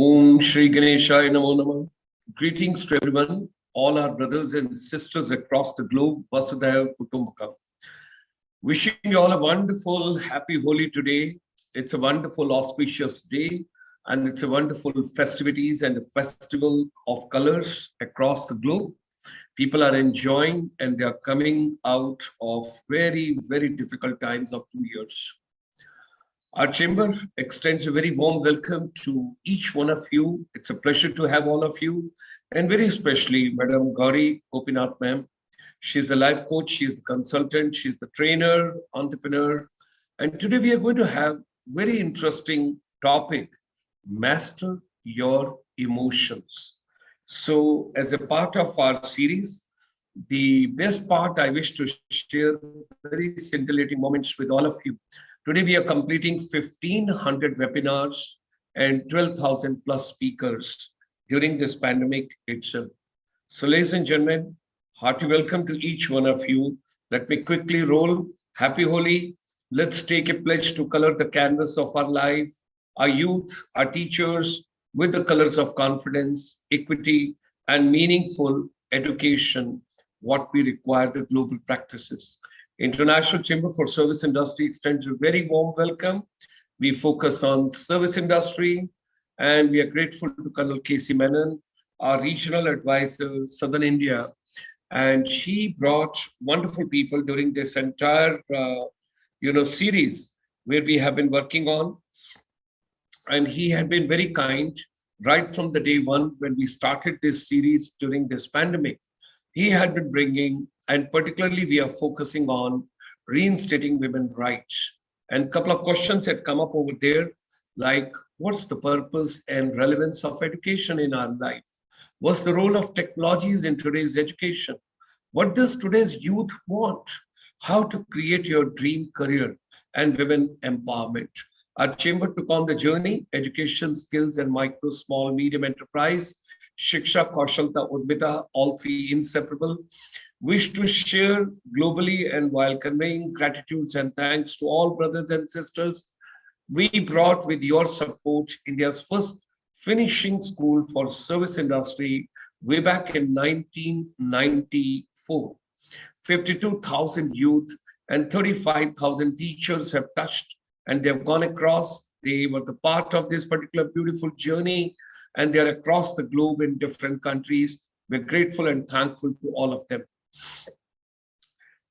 Om Shri Ganeshaya Namo Namah. Greetings to everyone, all our brothers and sisters across the globe. Vasudhaiva Kutumbakam. Wishing you all a wonderful, happy Holi today. It's a wonderful, auspicious day, and it's a wonderful festivities and a festival of colors across the globe. People are enjoying and they are coming out of very, very difficult times of 2 years. Our chamber extends a very warm welcome to each one of you. It's a pleasure to have all of you, and very especially Madam GAURI GOPINATH ma'am. She's the life coach, she's the consultant, she's the trainer, entrepreneur. And today we are going to have very interesting topic, master your emotions. So as a part of our series, the best part I wish to share very scintillating moments with all of you. Today, we are completing 1,500 webinars and 12,000 plus speakers during this pandemic itself. So, ladies and gentlemen, hearty welcome to each one of you. Let me quickly roll. Happy Holi. Let's take a pledge to color the canvas of our life, our youth, our teachers, with the colors of confidence, equity, and meaningful education, what we require the global practices. International Chamber for Service Industry extends a very warm welcome. We focus on service industry, and we are grateful to Colonel K.C. Menon, our regional advisor, Southern India. And he brought wonderful people during this entire series where we have been working on. And he had been very kind right from the day one when we started this series during this pandemic. He had been bringing, and particularly we are focusing on reinstating women's rights. And a couple of questions had come up over there, like what's the purpose and relevance of education in our life? What's the role of technologies in today's education? What does today's youth want? How to create your dream career and women empowerment. Our chamber took on the journey, education, skills, and micro, small, medium enterprise, Shiksha, Kaushalta, Udmita, all three inseparable. Wish to share globally, and while conveying gratitudes and thanks to all brothers and sisters, we brought with your support India's first finishing school for service industry way back in 1994. 52,000 youth and 35,000 teachers have touched, and they have gone across. They were the part of this particular beautiful journey, and they are across the globe in different countries. We're grateful and thankful to all of them.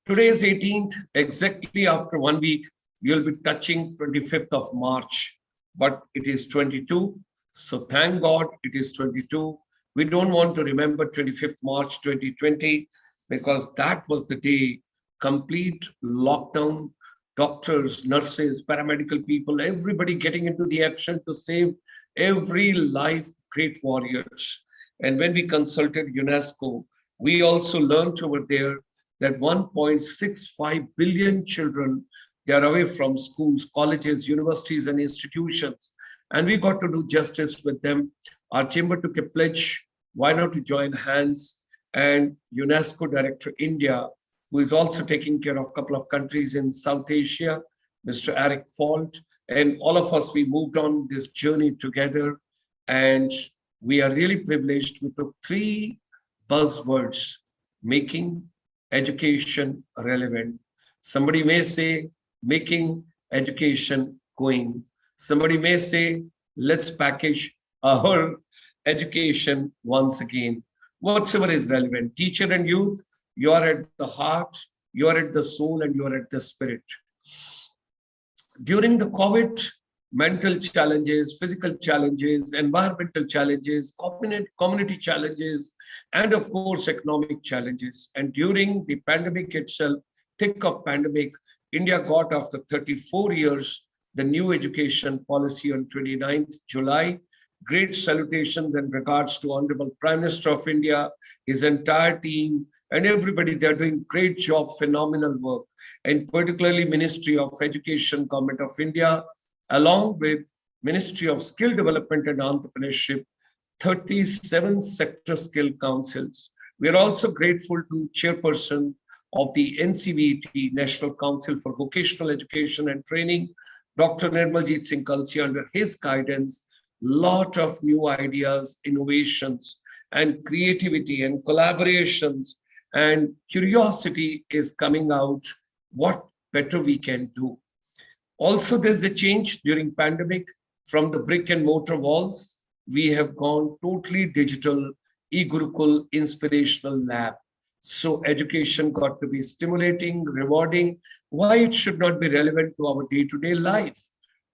Today is 18th, exactly after 1 week, you'll be touching 25th of March, but it is 22. So thank God it is 22. We don't want to remember 25th March 2020 because that was the day complete lockdown, doctors, nurses, paramedical people, everybody getting into the action to save every life, great warriors. And when we consulted UNESCO, we also learned over there that 1.65 billion children, they are away from schools, colleges, universities, and institutions. And we got to do justice with them. Our chamber took a pledge, why not to join hands? And UNESCO Director India, who is also taking care of a couple of countries in South Asia, Mr. Eric Falt, and all of us, we moved on this journey together. And we are really privileged. We took 3 buzzwords: making education relevant. Somebody may say making education going. Somebody may say let's package our education once again. Whatsoever is relevant. Teacher and youth, you are at the heart, you are at the soul, and you are at the spirit. During the COVID, mental challenges, physical challenges, environmental challenges, community challenges, and of course, economic challenges. And during the pandemic itself, thick of pandemic, India got after 34 years, the new education policy on 29th July. Great salutations and regards to Honorable Prime Minister of India, his entire team, and everybody. They're doing great job, phenomenal work, and particularly Ministry of Education, Government of India, along with Ministry of Skill Development and Entrepreneurship, 37 sector skill councils. We are also grateful to Chairperson of the NCVT, National Council for Vocational Education and Training, Dr. Nirmaljeet Singh Kalsi. Under his guidance, lot of new ideas, innovations, and creativity and collaborations and curiosity is coming out. What better we can do? Also, there's a change during pandemic from the brick and mortar walls. We have gone totally digital, e-Gurukul inspirational lab. So education got to be stimulating, rewarding. Why it should not be relevant to our day-to-day life?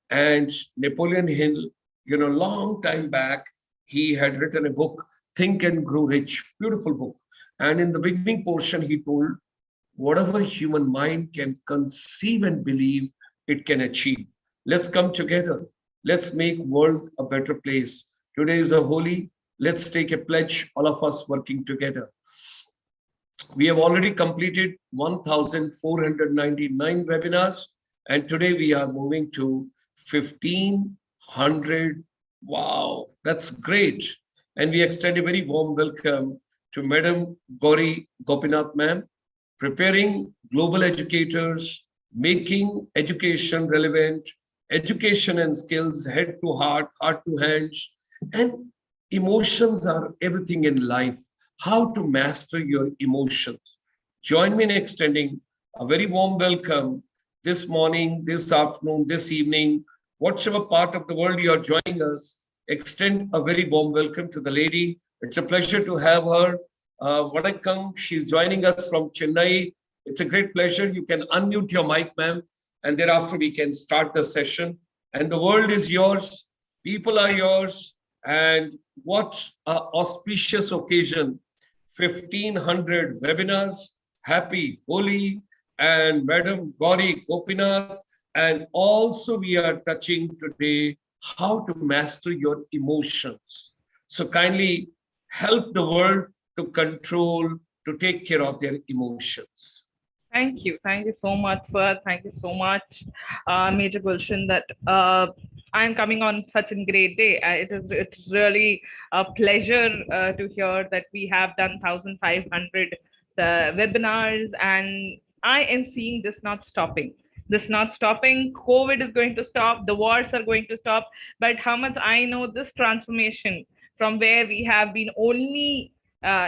And Napoleon Hill, long time back, he had written a book, Think and Grow Rich, beautiful book. And in the beginning portion, he told, whatever human mind can conceive and believe, it can achieve. Let's come together. Let's make world a better place. Today is a holy. Let's take a pledge, all of us working together. We have already completed 1,499 webinars, and today we are moving to 1,500. Wow, that's great. And we extend a very warm welcome to Madam GAURI GOPINATH ma'am, preparing global educators, making education relevant, education and skills, head to heart to hands, and emotions are everything in life. How to master your emotions. Join me in extending a very warm welcome this morning, this afternoon, this evening, whatever part of the world you are joining us. Extend a very warm welcome to the lady. It's a pleasure to have her. Vanakkam, she's joining us from Chennai. It's a great pleasure. You can unmute your mic, ma'am, and thereafter we can start the session. And the world is yours, people are yours, and what an auspicious occasion. 1,500 webinars. Happy Holi, and Madam GAURI GOPINATH. And also we are touching today how to master your emotions. So kindly help the world to control, to take care of their emotions. Thank you. Thank you so much, sir. Thank you so much, Major Gulshan, that I'm coming on such a great day. It's really a pleasure to hear that we have done 1,500 webinars, and I am seeing this not stopping. This not stopping. COVID is going to stop. The wars are going to stop. But how much I know, this transformation from where we have been only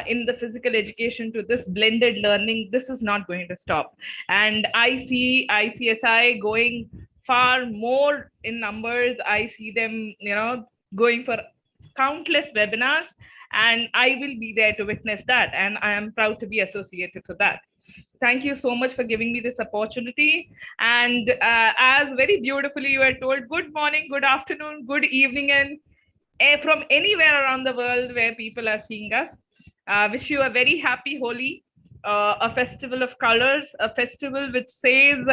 in the physical education to this blended learning, this is not going to stop. And I see ICSI going far more in numbers. I see them, going for countless webinars, and I will be there to witness that. And I am proud to be associated to that. Thank you so much for giving me this opportunity. And as very beautifully you were told, good morning, good afternoon, good evening, and from anywhere around the world where people are seeing us. Wish you a very happy Holi, a festival of colors, a festival which says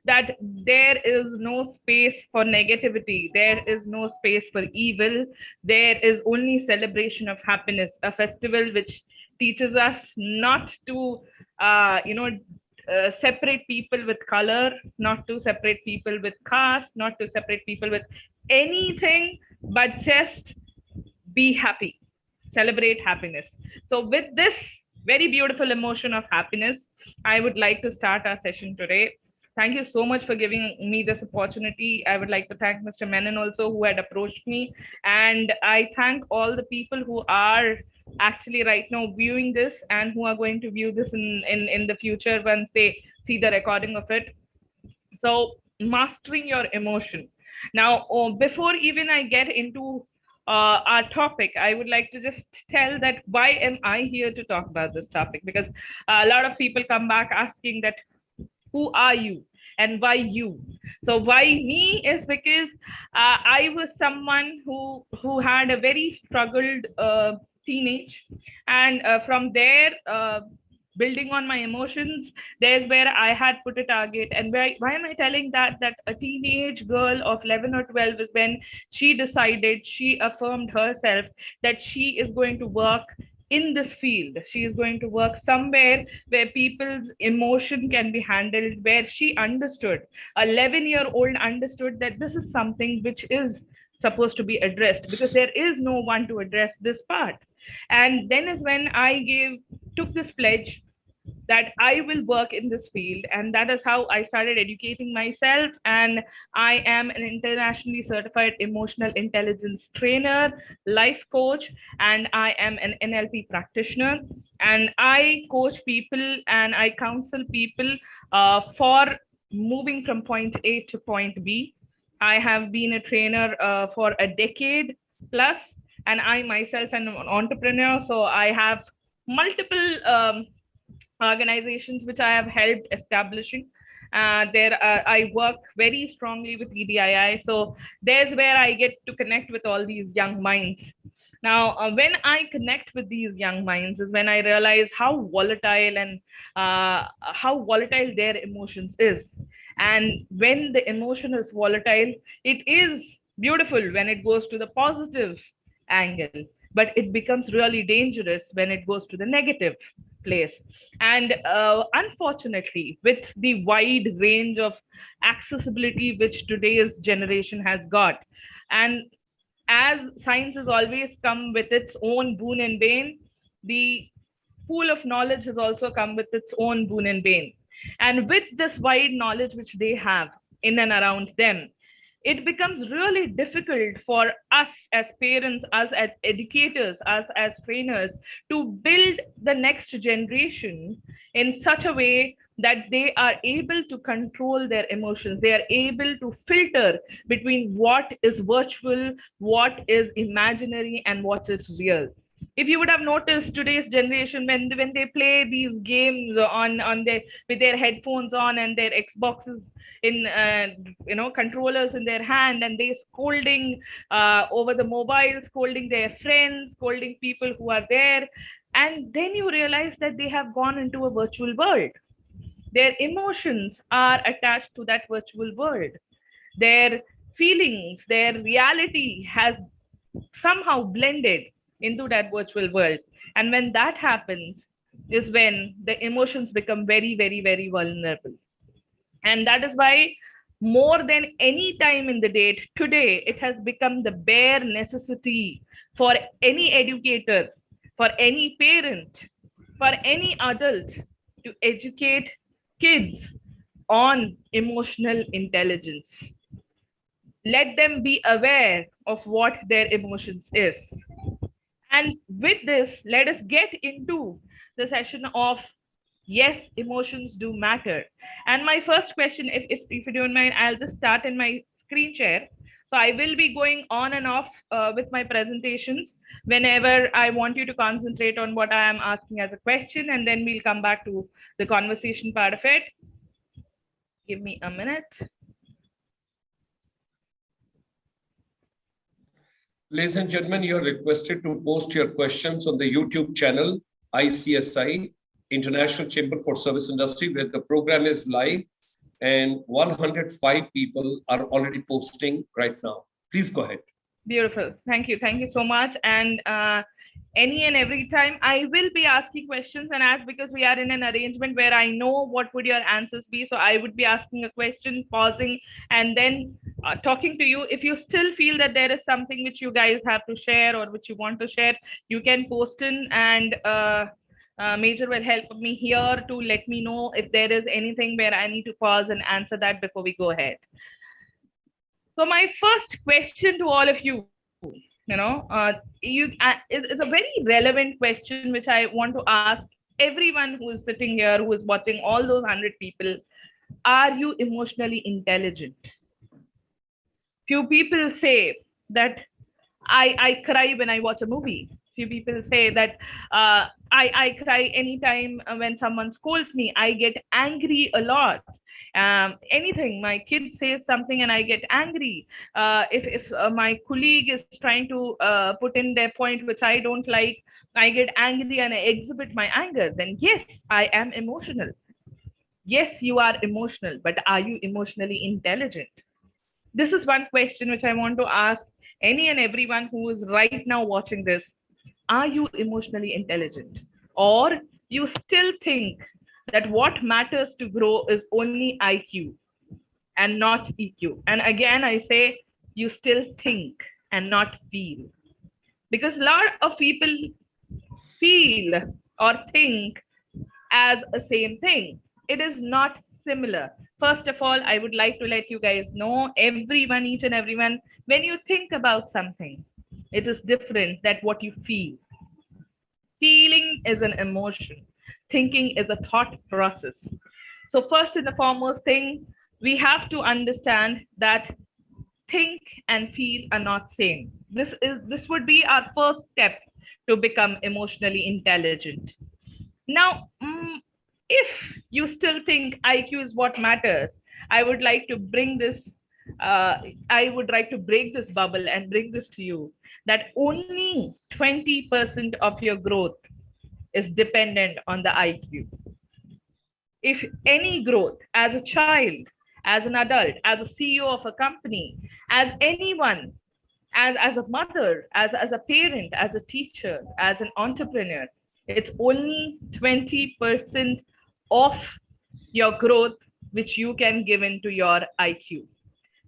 that there is no space for negativity, there is no space for evil, there is only celebration of happiness, a festival which teaches us not to, separate people with color, not to separate people with caste, not to separate people with anything, but just be happy, celebrate happiness. So with this very beautiful emotion of happiness, I would like to start our session today. Thank you so much for giving me this opportunity. I would like to thank Mr. Menon also, who had approached me. And I thank all the people who are actually right now viewing this and who are going to view this in the future once they see the recording of it. So mastering your emotion. Now, before even I get into our topic, I would like to just tell that why am I here to talk about this topic? Because a lot of people come back asking that, who are you and why you? So why me is because I was someone who had a very struggled teenage, and from there, building on my emotions, there's where I had put a target. And why am I telling that a teenage girl of 11 or 12 is when she decided, she affirmed herself that she is going to work in this field. She is going to work somewhere where people's emotion can be handled, where she understood, 11-year-old understood that this is something which is supposed to be addressed, because there is no one to address this part. And then is when I took this pledge that I will work in this field. And that is how I started educating myself. And I am an internationally certified emotional intelligence trainer, life coach, and I am an NLP practitioner. And I coach people and I counsel people for moving from point A to point B. I have been a trainer for a decade plus, and I myself am an entrepreneur. So I have multiple organizations which I have helped establishing. I work very strongly with EDII. So there's where I get to connect with all these young minds. Now, when I connect with these young minds is when I realize how volatile and how volatile their emotions is. And when the emotion is volatile, it is beautiful when it goes to the positive angle, but it becomes really dangerous when it goes to the negative place. And unfortunately, with the wide range of accessibility which today's generation has got, and as science has always come with its own boon and bane, the pool of knowledge has also come with its own boon and bane. And with this wide knowledge which they have in and around them, it becomes really difficult for us as parents, us as educators, us as trainers to build the next generation in such a way that they are able to control their emotions. They are able to filter between what is virtual, what is imaginary, and what is real. If you would have noticed today's generation, when they play these games on their with their headphones on and their Xboxes in controllers in their hand, and they scolding over the mobile, scolding their friends, scolding people who are there, and then you realize that they have gone into a virtual world. Their emotions are attached to that virtual world. Their feelings, their reality has somehow blended into that virtual world. And when that happens, is when the emotions become very, very, very vulnerable. And that is why, more than any time in the date, today it has become the bare necessity for any educator, for any parent, for any adult to educate kids on emotional intelligence. Let them be aware of what their emotions is. And with this, let us get into the session of yes, emotions do matter. And my first question, if you don't mind, I'll just start in my screen share. So I will be going on and off with my presentations whenever I want you to concentrate on what I am asking as a question, and then we'll come back to the conversation part of it. Give me a minute. Ladies and gentlemen, you are requested to post your questions on the YouTube channel, ICSI, International Chamber for Service Industry, where the program is live, and 105 people are already posting right now. Please go ahead. Beautiful. Thank you. Thank you so much. And any and every time I will be asking questions, and as because we are in an arrangement where I know what would your answers be, so I would be asking a question, pausing, and then talking to you. If you still feel that there is something which you guys have to share or which you want to share, you can post in, and Major will help me here to let me know if there is anything where I need to pause and answer that before we go ahead. So my first question to all of you, it's a very relevant question which I want to ask everyone who is sitting here, who is watching, all those 100 people. Are you emotionally intelligent? Few people say that I cry when I watch a movie. Few people say that I cry anytime when someone scolds me. I get angry a lot. Anything, my kid says something and I get angry. If my colleague is trying to put in their point which I don't like, I get angry and I exhibit my anger. Then yes, I am emotional. Yes, you are emotional, but are you emotionally intelligent? This is one question which I want to ask any and everyone who is right now watching this. Are you emotionally intelligent? Or you still think that what matters to grow is only IQ and not EQ? And again, I say you still think and not feel. Because a lot of people feel or think as a same thing. It is not similar. First of all, I would like to let you guys know, everyone, each and everyone, when you think about something, it is different than what you feel. Feeling is an emotion. Thinking is a thought process. So first and the foremost thing, we have to understand that think and feel are not same. This would be our first step to become emotionally intelligent. Now, if you still think IQ is what matters, I would like to bring this. I would like to break this bubble and bring this to you that only 20% of your growth is dependent on the IQ. If any growth as a child, as an adult, as a CEO of a company, as anyone, as a mother, as a parent, as a teacher, as an entrepreneur, it's only 20% of your growth which you can give into your IQ.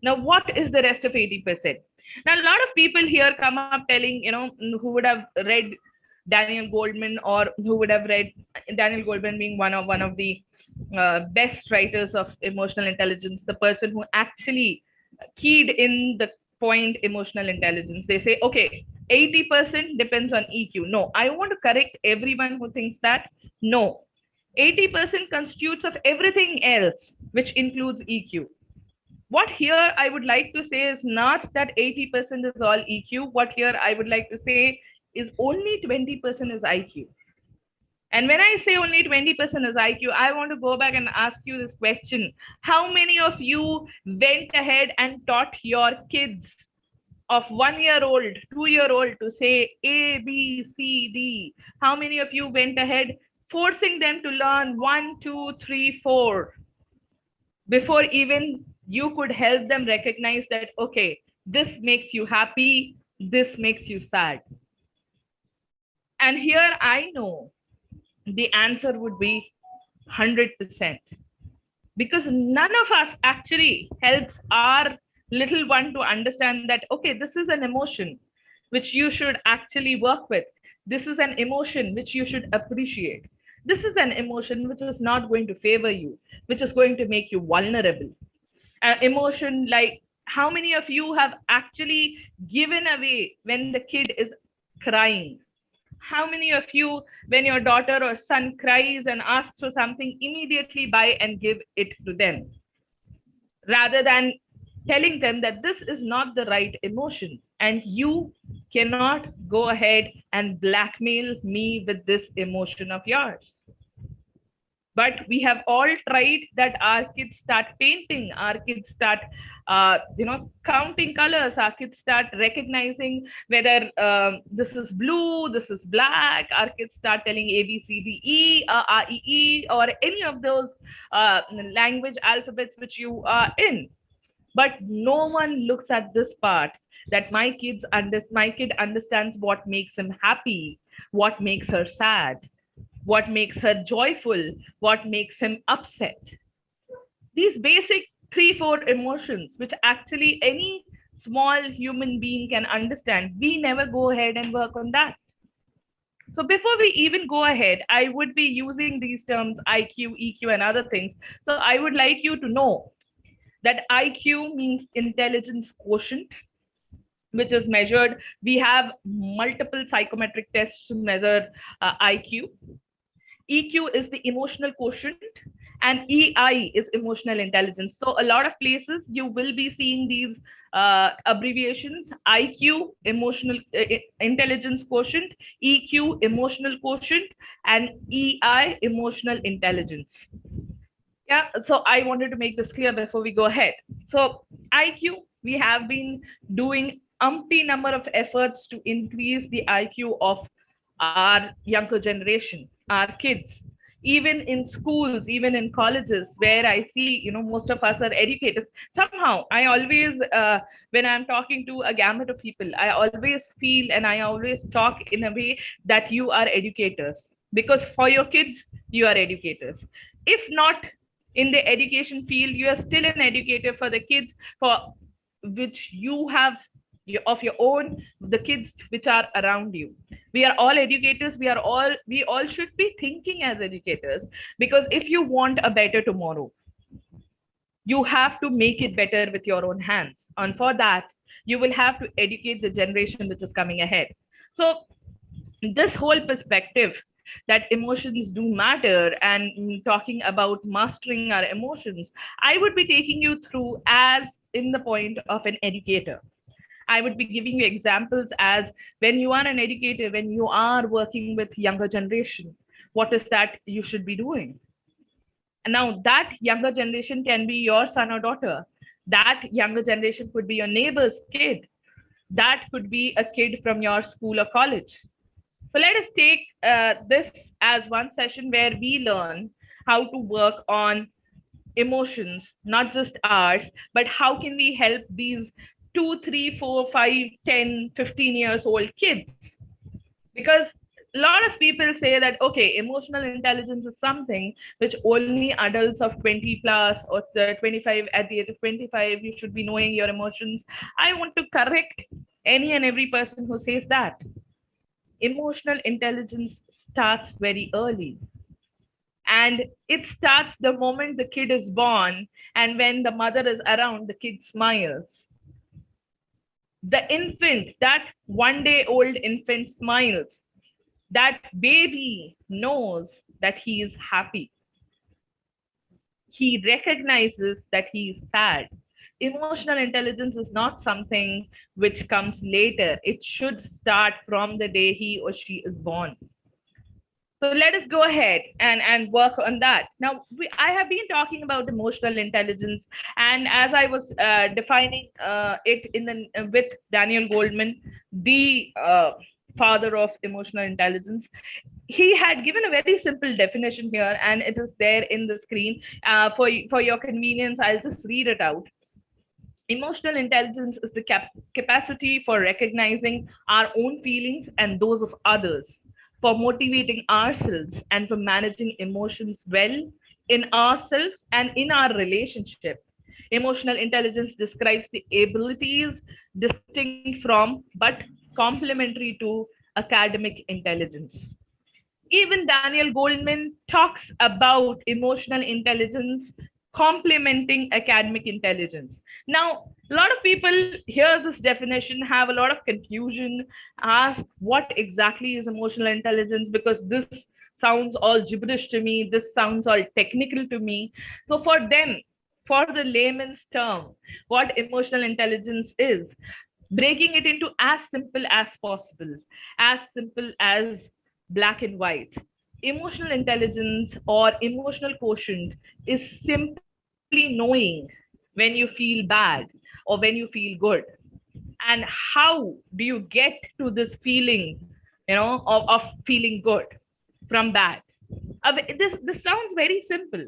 Now, what is the rest of 80%? Now, a lot of people here come up telling, who would have read Daniel Goleman, or who would have read Daniel Goleman being one of the best writers of emotional intelligence, the person who actually keyed in the point emotional intelligence. They say, okay, 80% depends on EQ. No, I want to correct everyone who thinks that. No, 80% constitutes of everything else, which includes EQ. What here I would like to say is not that 80% is all EQ. What here I would like to say is only 20% is IQ. And when I say only 20% is IQ, I want to go back and ask you this question. How many of you went ahead and taught your kids of 1-year-old, 2-year-old to say A, B, C, D? How many of you went ahead forcing them to learn 1, 2, 3, 4 before even you could help them recognize that, okay, this makes you happy, this makes you sad? And here I know the answer would be 100%, because none of us actually helps our little one to understand that, okay, this is an emotion which you should actually work with. This is an emotion which you should appreciate. This is an emotion which is not going to favor you, which is going to make you vulnerable. An emotion like, how many of you have actually given away when the kid is crying? How many of you, when your daughter or son cries and asks for something, immediately buy and give it to them, rather than telling them that this is not the right emotion and you cannot go ahead and blackmail me with this emotion of yours? But we have all tried that. Our kids start painting, our kids start counting colors, our kids start recognizing whether this is blue, this is black. Our kids start telling A, B, C, D, E, E, E, or any of those language alphabets which you are in. But no one looks at this part, that my kid understands what makes him happy, what makes her sad, what makes her joyful, what makes him upset. These basic 3-4 emotions, which actually any small human being can understand, we never go ahead and work on that. So before we even go ahead, I would be using these terms IQ, EQ, and other things. So I would like you to know that IQ means intelligence quotient, which is measured. We have multiple psychometric tests to measure IQ. EQ is the emotional quotient, and EI is emotional intelligence. So a lot of places you will be seeing these abbreviations: IQ, emotional intelligence quotient; EQ, emotional quotient; and EI, emotional intelligence. Yeah, so I wanted to make this clear before we go ahead. So IQ, we have been doing umpty number of efforts to increase the IQ of our younger generation, our kids, even in schools, even in colleges, where I see, most of us are educators. Somehow, I always, when I'm talking to a gamut of people, I always feel and I always talk in a way that you are educators, because for your kids, you are educators. If not in the education field, you are still an educator for the kids, for which you have of your own, the kids which are around you. We are all educators. We all should be thinking as educators, because if you want a better tomorrow, you have to make it better with your own hands. And for that, you will have to educate the generation which is coming ahead. So this whole perspective that emotions do matter, and talking about mastering our emotions, I would be taking you through as in the point of an educator. I would be giving you examples as when you are an educator, when you are working with younger generation, what is that you should be doing? And now that younger generation can be your son or daughter. That younger generation could be your neighbor's kid. That could be a kid from your school or college. So let us take this as one session where we learn how to work on emotions, not just ours, but how can we help these 2, 3, 4, 5, 10, 15 years old kids? Because a lot of people say that, okay, emotional intelligence is something which only adults of 20 plus or 25, at the age of 25, you should be knowing your emotions. I want to correct any and every person who says that. Emotional intelligence starts very early. And it starts the moment the kid is born, and when the mother is around, the kid smiles. The infant, that 1 day old infant smiles. That baby knows that he is happy. He recognizes that he is sad. Emotional intelligence is not something which comes later. It should start from the day he or she is born. So let us go ahead and work on that. Now, I have been talking about emotional intelligence, and as I was defining it with Daniel Goldman, the father of emotional intelligence, he had given a very simple definition here, and it is there in the screen. For your convenience, I'll just read it out. Emotional intelligence is the capacity for recognizing our own feelings and those of others, for motivating ourselves, and for managing emotions well in ourselves and in our relationship. Emotional intelligence describes the abilities distinct from but complementary to academic intelligence. Even Daniel Goldman talks about emotional intelligence complementing academic intelligence. Now, a lot of people hear this definition, have a lot of confusion, ask what exactly is emotional intelligence, because this sounds all gibberish to me, this sounds all technical to me. So, for them, for the layman's term, what emotional intelligence is, breaking it into as simple as possible, as simple as black and white. Emotional intelligence or emotional quotient is simply knowing when you feel bad or when you feel good. And how do you get to this feeling, of feeling good from bad? This sounds very simple.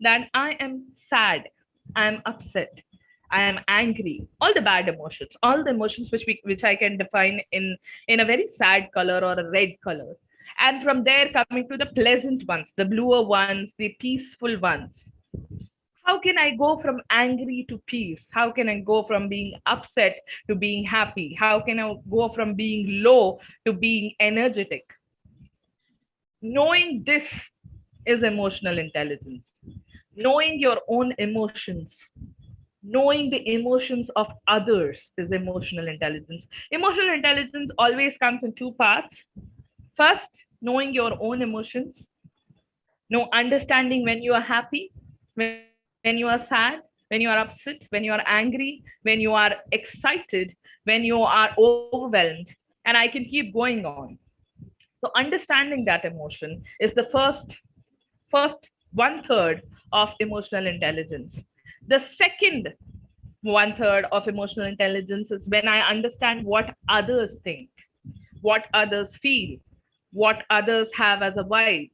That I am sad, I am upset, I am angry, all the bad emotions, all the emotions which I can define in a very sad color or a red color. And from there, coming to the pleasant ones, the bluer ones, the peaceful ones. How can I go from angry to peace? How can I go from being upset to being happy? How can I go from being low to being energetic? Knowing this is emotional intelligence. Knowing your own emotions, knowing the emotions of others is emotional intelligence. Emotional intelligence always comes in two parts. First, knowing your own emotions, understanding when you are happy, when you are sad, when you are upset, when you are angry, when you are excited, when you are overwhelmed, and I can keep going on. So understanding that emotion is the first one third of emotional intelligence. The second one third of emotional intelligence is when I understand what others think, what others feel, what others have as a vibe.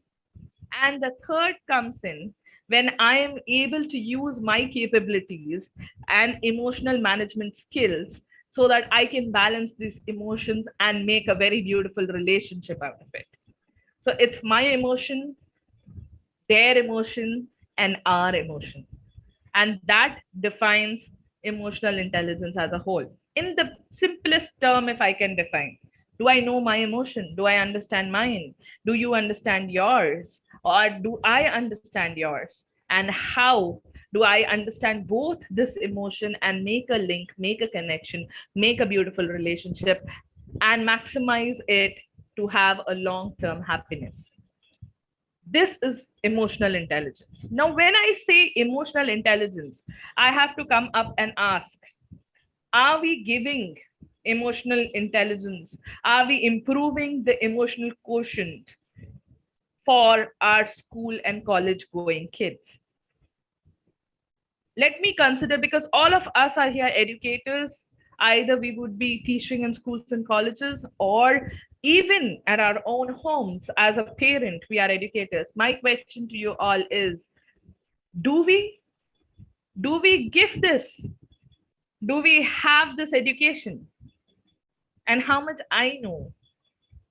And the third comes in when I am able to use my capabilities and emotional management skills so that I can balance these emotions and make a very beautiful relationship out of it. So it's my emotion, their emotion, and our emotion. And that defines emotional intelligence as a whole. In the simplest term, if I can define, Do I know my emotion? Do I understand mine? Do you understand yours? Or do I understand yours? And how do I understand both this emotion and make a link, make a connection, make a beautiful relationship, and maximize it to have a long-term happiness? This is emotional intelligence. Now, when I say emotional intelligence, I have to come up and ask, are we giving emotional intelligence? Are we improving the emotional quotient for our school and college going kids? Let me consider, because all of us are here educators, either we would be teaching in schools and colleges, or even at our own homes as a parent, we are educators. My question to you all is, do we give this? Do we have this education? And how much I know,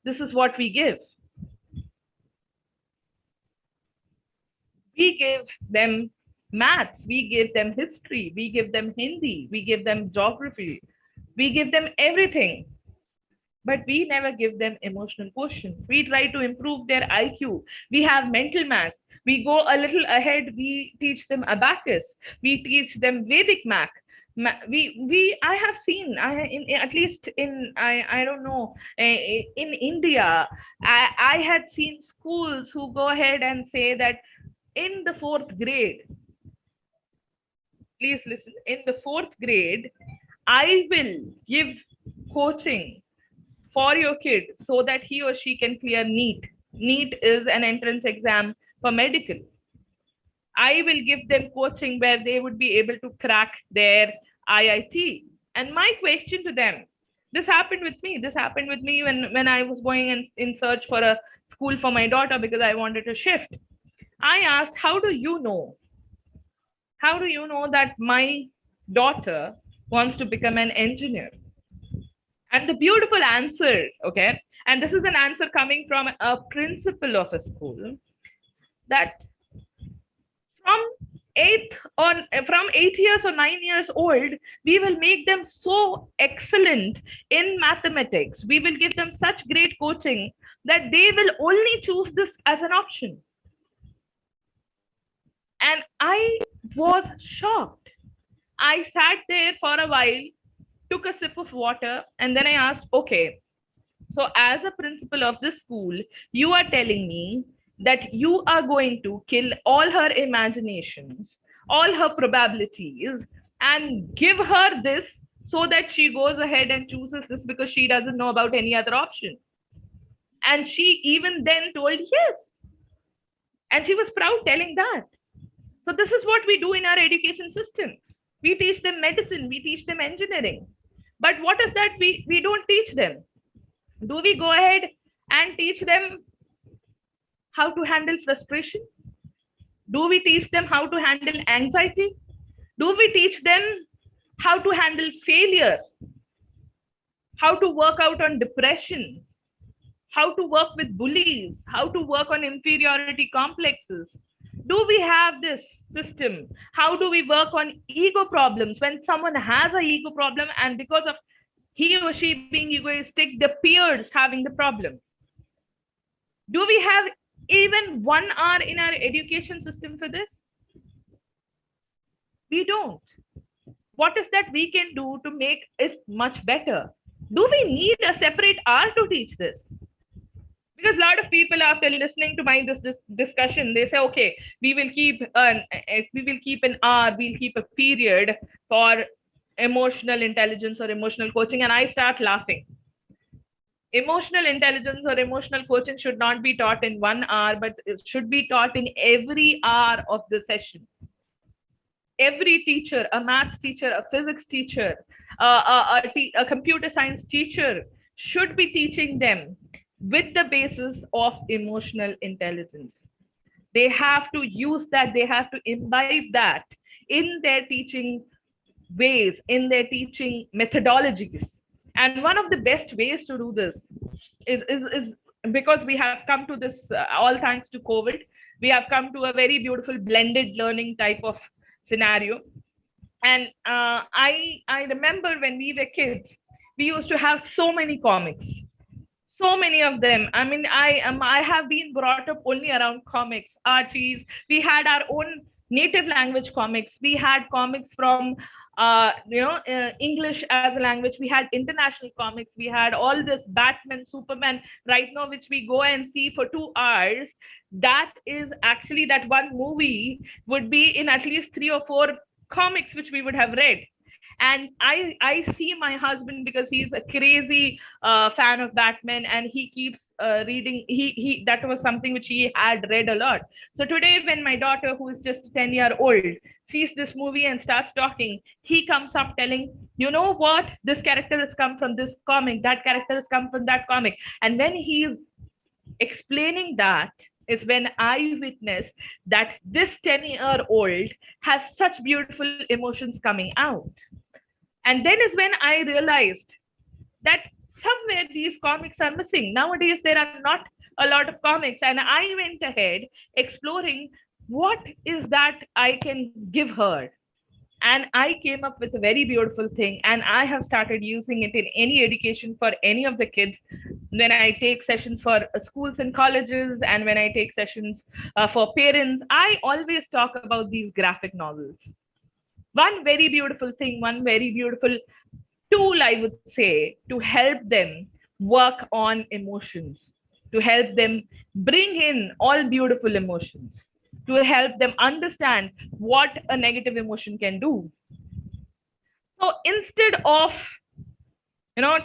this is what we give. We give them maths, we give them history, we give them Hindi, we give them geography, we give them everything. But we never give them emotional quotient. We try to improve their IQ. We have mental math. We go a little ahead. We teach them abacus. We teach them Vedic math. I have seen, at least in, I don't know, in India, I had seen schools who go ahead and say that in the fourth grade, please listen, in the fourth grade, I will give coaching for your kid so that he or she can clear NEET. NEET is an entrance exam for medical. I will give them coaching where they would be able to crack their IIT. And my question to them, this happened with me. This happened with me when I was going in search for a school for my daughter because I wanted to shift. I asked, how do you know? How do you know that my daughter wants to become an engineer? And the beautiful answer, okay, and this is an answer coming from a principal of a school, that from 8 years or 9 years old, we will make them so excellent in mathematics. We will give them such great coaching that they will only choose this as an option. And I was shocked. I sat there for a while, took a sip of water, and then I asked, okay, so as a principal of the school, you are telling me that you are going to kill all her imaginations, all her probabilities, and give her this so that she goes ahead and chooses this because she doesn't know about any other option. And she even then told yes. And she was proud telling that. So this is what we do in our education system. We teach them medicine, we teach them engineering. But what is that we don't teach them? Do we go ahead and teach them how to handle frustration? Do we teach them how to handle anxiety? Do we teach them how to handle failure? How to work out on depression? How to work with bullies? How to work on inferiority complexes? Do we have this system? How do we work on ego problems when someone has an ego problem and because of he or she being egoistic, the peers having the problem? Do we have even 1 hour in our education system for this? We don't. What is that we can do to make it much better? Do we need a separate hour to teach this? Because a lot of people, after listening to my this discussion, they say, okay, we will keep an hour, we'll keep a period for emotional intelligence or emotional coaching, and I start laughing. Emotional intelligence or emotional coaching should not be taught in 1 hour, but it should be taught in every hour of the session. Every teacher, a maths teacher, a physics teacher, a computer science teacher should be teaching them with the basis of emotional intelligence. They have to use that, they have to imbibe that in their teaching ways, in their teaching methodologies. And one of the best ways to do this is because we have come to this, all thanks to COVID, we have come to a very beautiful blended learning type of scenario. And I remember when we were kids, we used to have so many comics. So many of them. I mean, I have been brought up only around comics, Archies. We had our own native language comics. We had comics from English as a language. We had international comics. We had all this Batman, Superman. Right now, which we go and see for 2 hours. That is actually, that one movie would be in at least 3 or 4 comics which we would have read. And I see my husband, because he's a crazy fan of Batman, and he keeps reading. He That was something which he had read a lot. So today, when my daughter, who is just 10-year-old, sees this movie and starts talking, he comes up telling, you know what, this character has come from this comic, that character has come from that comic. And when he is explaining that, is when I witness that this 10-year-old has such beautiful emotions coming out. And then is when I realized that somewhere these comics are missing. Nowadays, there are not a lot of comics. And I went ahead exploring what is that I can give her. And I came up with a very beautiful thing. And I have started using it in any education for any of the kids. When I take sessions for schools and colleges, and when I take sessions for parents, I always talk about these graphic novels. One very beautiful thing, one very beautiful tool, I would say, to help them work on emotions, to help them bring in all beautiful emotions, to help them understand what a negative emotion can do. So instead of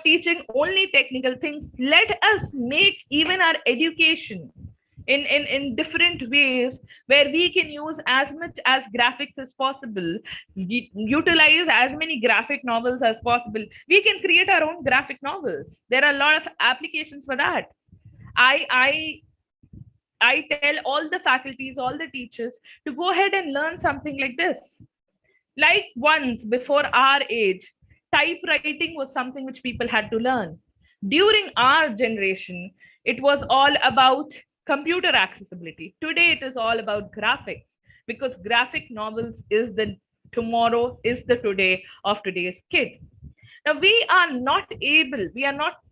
teaching only technical things, let us make even our education in different ways, where we can use as much as graphics as possible, utilize as many graphic novels as possible. We can create our own graphic novels. There are a lot of applications for that. I tell all the faculties, all the teachers, to go ahead and learn something like this. Like once before our age, typewriting was something which people had to learn. During our generation, it was all about computer accessibility. Today, it is all about graphics, because graphic novels is the tomorrow, is the today of today's kid. Now, we are not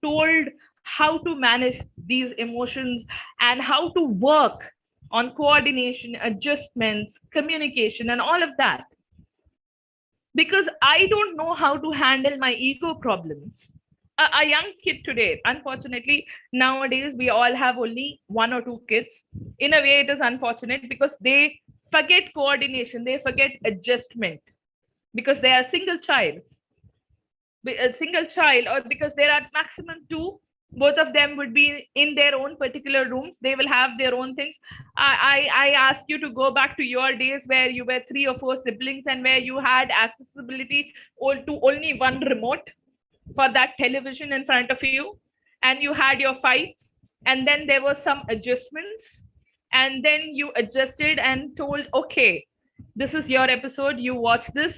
told how to manage these emotions and how to work on coordination, adjustments, communication, and all of that. Because I don't know how to handle my ego problems. A young kid today, unfortunately, nowadays we all have only 1 or 2 kids. In a way, it is unfortunate, because they forget coordination, they forget adjustment, because they are single child, or because there are maximum 2. Both of them would be in their own particular rooms. They will have their own things. I ask you to go back to your days where you were 3 or 4 siblings, and where you had accessibility to only one remote for that television in front of you, and you had your fights, and then there were some adjustments, and then you adjusted and told, okay, this is your episode, you watch this,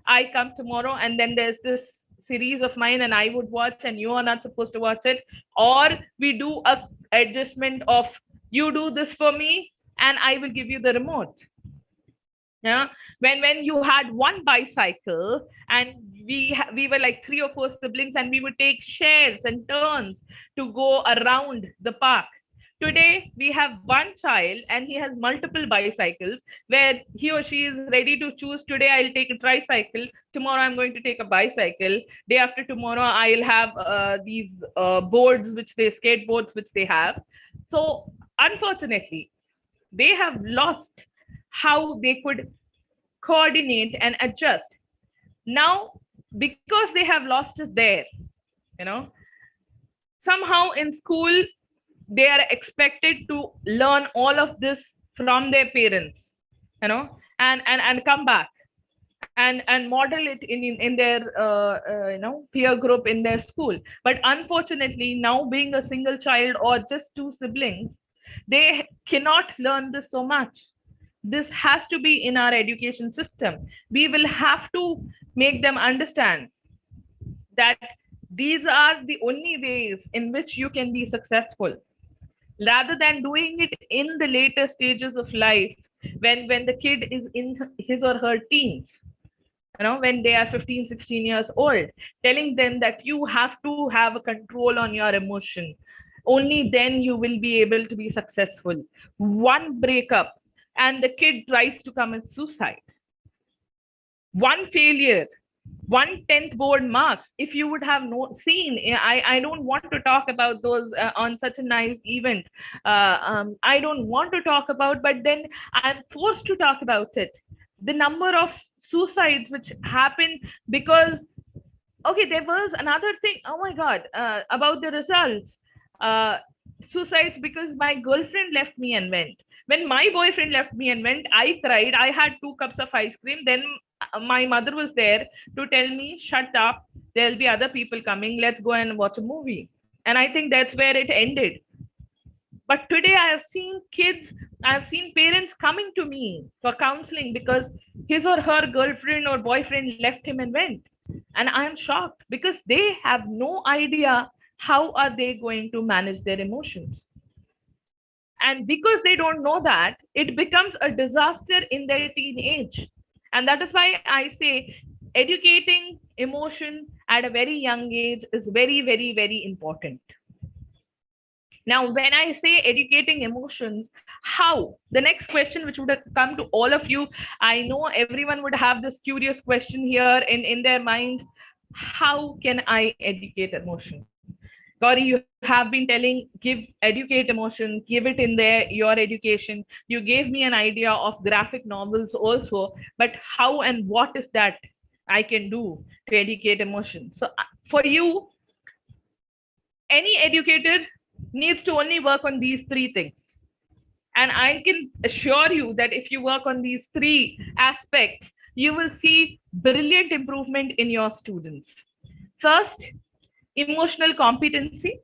I come tomorrow, and then there's this series of mine and I would watch, and you are not supposed to watch it. Or we do a adjustment of, you do this for me and I will give you the remote. Yeah, when you had one bicycle, and we were like 3 or 4 siblings, and we would take shares and turns to go around the park. Today we have one child and he has multiple bicycles, where he or she is ready to choose. Today I'll take a tricycle, tomorrow I'm going to take a bicycle, day after tomorrow I'll have these boards, skateboards which they have. So unfortunately, they have lost how they could coordinate and adjust. Now, because they have lost it there, somehow in school, they are expected to learn all of this from their parents, and come back and model it in their peer group in their school. But unfortunately, now being a single child or just 2 siblings, they cannot learn this so much. This has to be in our education system. We will have to make them understand that these are the only ways in which you can be successful, rather than doing it in the later stages of life, when the kid is in his or her teens, when they are 15, 16 years old, telling them that you have to have a control on your emotion. Only then you will be able to be successful. One breakup and the kid tries to commit suicide. One failure, 1/10 board marks. If you would have seen, I don't want to talk about those on such a nice event. I don't want to talk about, but then I'm forced to talk about it. The number of suicides which happened because, okay, there was another thing. Oh my God, about the results. Suicides because my girlfriend left me and went. When my boyfriend left me and went, I cried. I had 2 cups of ice cream. Then my mother was there to tell me, shut up. There'll be other people coming. Let's go and watch a movie. And I think that's where it ended. But today I have seen kids, I have seen parents coming to me for counseling because his or her girlfriend or boyfriend left him and went. And I am shocked because they have no idea how are they going to manage their emotions. And because they don't know that, it becomes a disaster in their teenage. And that is why I say educating emotion at a very young age is very, very, very important. Now, when I say educating emotions, how? The next question which would have come to all of you, I know everyone would have this curious question here in their mind. How can I educate emotion? Gauri, you have been telling, educate emotion, give it in there, your education. You gave me an idea of graphic novels also, but how and what is that I can do to educate emotion? So for you, any educator needs to only work on these 3 things. And I can assure you that if you work on these 3 aspects, you will see brilliant improvement in your students. First, emotional competency.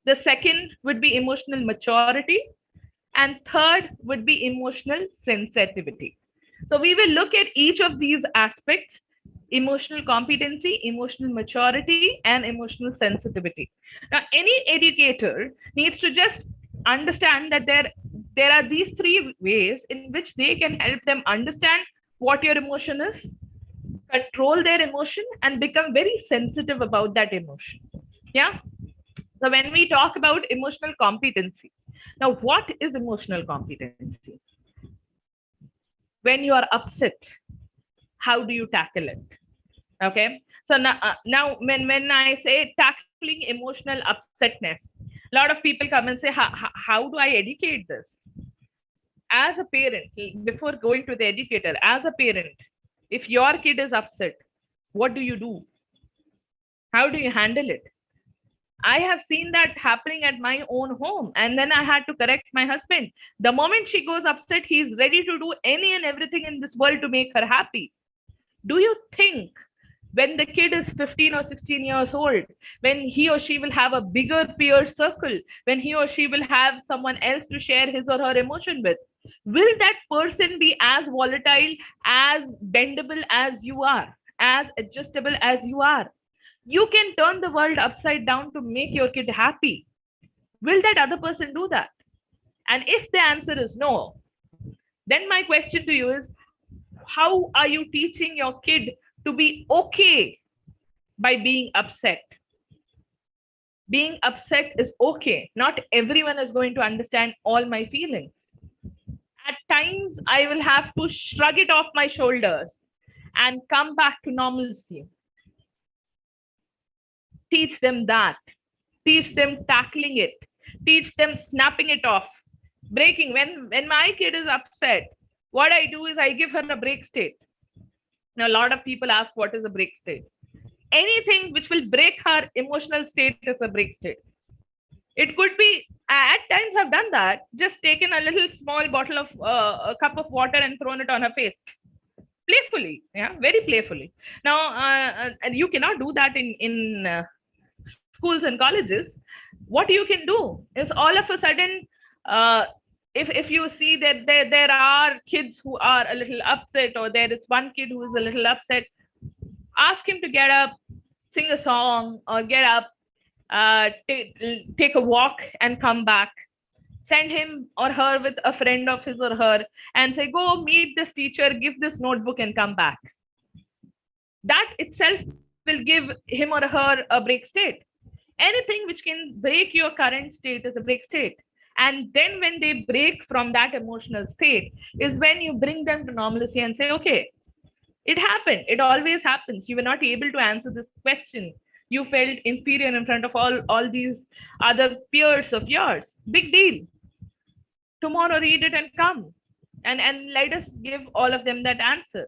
The second would be emotional maturity. And third would be emotional sensitivity. So we will look at each of these aspects: emotional competency, emotional maturity, and emotional sensitivity. Now, any educator needs to just understand that there are these 3 ways in which they can help them understand what your emotion is, control their emotion, and become very sensitive about that emotion. Yeah. So when we talk about emotional competency, now what is emotional competency? When you are upset, how do you tackle it? Okay. So now when I say tackling emotional upsetness, a lot of people come and say, how do I educate this? As a parent, before going to the educator, as a parent, if your kid is upset, what do you do? How do you handle it? I have seen that happening at my own home. And then I had to correct my husband. The moment she goes upset, he's ready to do any and everything in this world to make her happy. Do you think when the kid is 15 or 16 years old, when he or she will have a bigger peer circle, when he or she will have someone else to share his or her emotion with, will that person be as volatile, as bendable as you are, as adjustable as you are? You can turn the world upside down to make your kid happy. Will that other person do that? And if the answer is no, then my question to you is, how are you teaching your kid to be okay by being upset? Being upset is okay. Not everyone is going to understand all my feelings. At times, I will have to shrug it off my shoulders and come back to normalcy. Teach them that. Teach them tackling it. Teach them snapping it off. Breaking. When my kid is upset, what I do is I give her a break state. Now, a lot of people ask, what is a break state? Anything which will break her emotional state is a break state. It could be, at times I've done that, just taken a little small bottle of a cup of water and thrown it on her face. Playfully, yeah, very playfully. Now, you cannot do that in schools and colleges. What you can do is all of a sudden, if you see that there are kids who are a little upset, or there is one kid who is a little upset, ask him to get up, sing a song, or get up, take a walk and come back. Send him or her with a friend of his or her and say, go meet this teacher, give this notebook and come back. That itself will give him or her a break state. Anything which can break your current state is a break state. And then when they break from that emotional state is when you bring them to normalcy and say, okay, it happened. It always happens. You were not able to answer this question. You felt inferior in front of all these other peers of yours. Big deal. Tomorrow read it and come. And let us give all of them that answer.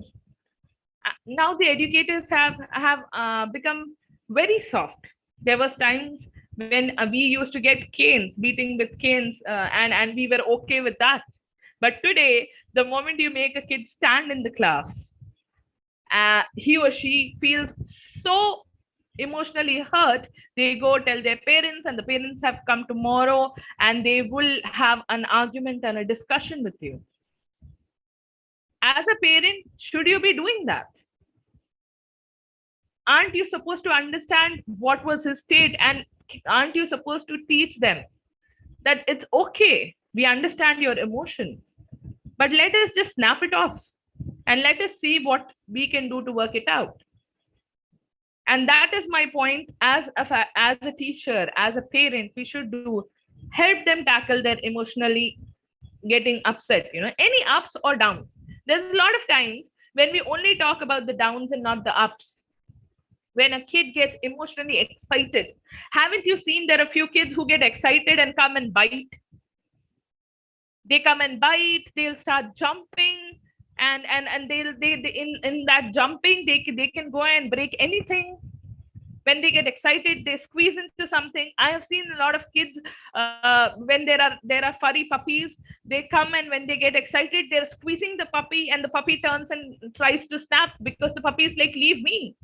Now the educators have become very soft. There was times when we used to get canes, beating with canes, and we were okay with that. But today, the moment you make a kid stand in the class, he or she feels so emotionally hurt, they go tell their parents, and the parents have come tomorrow, and they will have an argument and a discussion with you. As a parent, should you be doing that? Aren't you supposed to understand what was his state, and aren't you supposed to teach them that it's okay, we understand your emotion, but let us just snap it off and let us see what we can do to work it out? And that is my point. As a teacher, as a parent, we should do help them tackle their emotionally getting upset, any ups or downs. There's a lot of times when we only talk about the downs and not the ups. When a kid gets emotionally excited, haven't you seen there are a few kids who get excited and come and bite? They come and bite, they'll start jumping, and they in that jumping, they can go and break anything. When they get excited, they squeeze into something. I have seen a lot of kids, when there are furry puppies, they come, and when they get excited, they're squeezing the puppy, and the puppy turns and tries to snap because the puppy is like, leave me,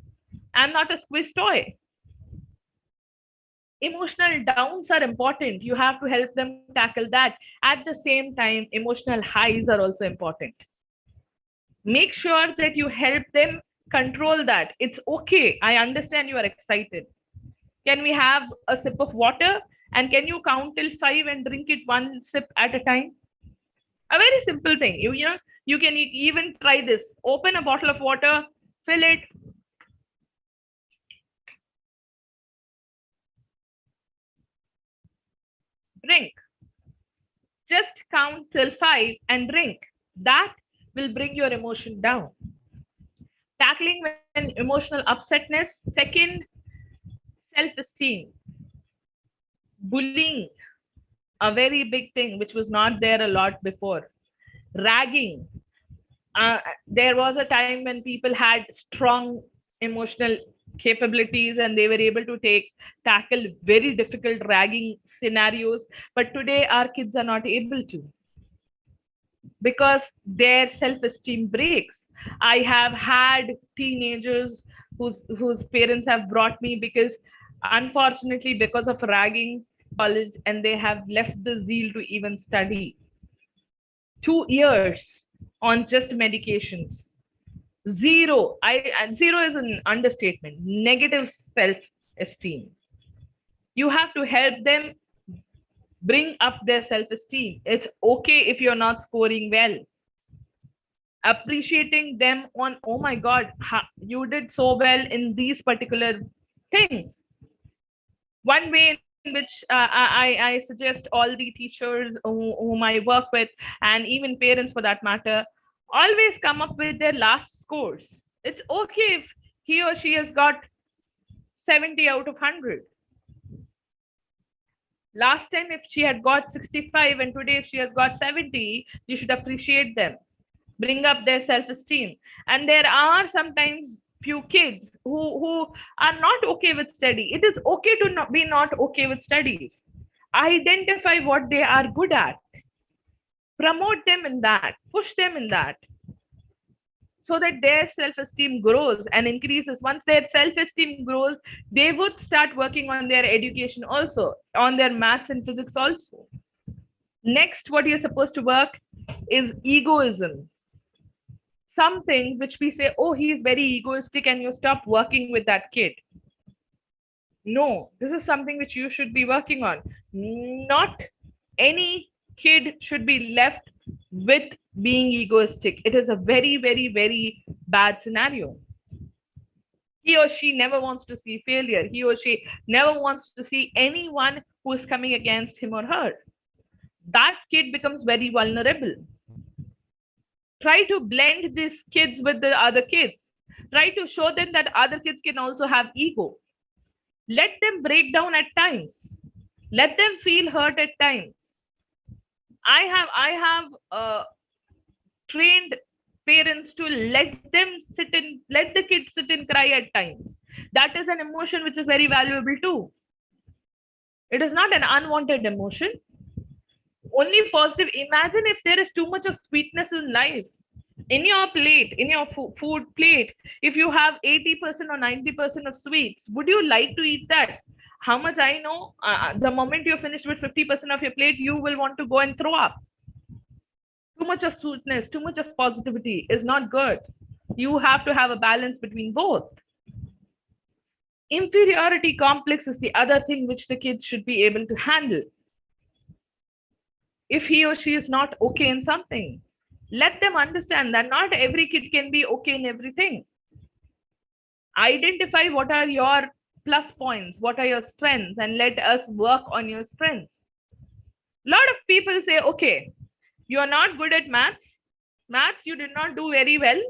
I'm not a squish toy. Emotional downs are important. You have to help them tackle that. At the same time, emotional highs are also important. Make sure that you help them control that. It's okay. I understand you are excited. Can we have a sip of water? And can you count till 5 and drink it one sip at a time? A very simple thing. You can even try this. Open a bottle of water, fill it, drink. Just count till 5 and drink. That will bring your emotion down. Tackling when emotional upsetness. Second, self-esteem. Bullying, a very big thing which was not there a lot before. Ragging. There was a time when people had strong emotional capabilities and they were able to tackle very difficult ragging scenarios, but today our kids are not able to because their self-esteem breaks. I have had teenagers whose parents have brought me because unfortunately because of ragging college, and they have left the zeal to even study. 2 years on just medications. Zero is an understatement. Negative self-esteem. You have to help them bring up their self-esteem. It's okay if you're not scoring well. Appreciating them on, oh my God, you did so well in these particular things. One way in which I suggest all the teachers whom I work with, and even parents for that matter, always come up with their last scores. It's okay if he or she has got 70 out of 100. Last time, if she had got 65, and today, if she has got 70, you should appreciate them. Bring up their self-esteem. And there are sometimes few kids who are not okay with study. It is okay to be not okay with studies. Identify what they are good at. Promote them in that. Push them in that. So that their self-esteem grows and increases. Once their self-esteem grows, they would start working on their education also, on their maths and physics also. Next, what you're supposed to work is egoism. Something which we say, oh, he is very egoistic, and you stop working with that kid. No, this is something which you should be working on. Not any kid should be left with being egoistic. It is a very, very, very bad scenario. He or she never wants to see failure. He or she never wants to see anyone who is coming against him or her. That kid becomes very vulnerable. Try to blend these kids with the other kids. Try to show them that other kids can also have ego. Let them break down at times. Let them feel hurt at times. I have trained parents to let the kids sit and cry at times. That is an emotion which is very valuable too. It is not an unwanted emotion. Only positive. Imagine if there is too much of sweetness in life. In your plate, in your food plate, if you have 80% or 90% of sweets, would you like to eat that? How much I know, the moment you're finished with 50% of your plate, you will want to go and throw up. Too much of sweetness, too much of positivity is not good. You have to have a balance between both. Inferiority complex is the other thing which the kids should be able to handle. If he or she is not okay in something, let them understand that not every kid can be okay in everything. Identify what are your plus points, what are your strengths, and let us work on your strengths. A lot of people say, okay, you are not good at maths. Maths, you did not do very well.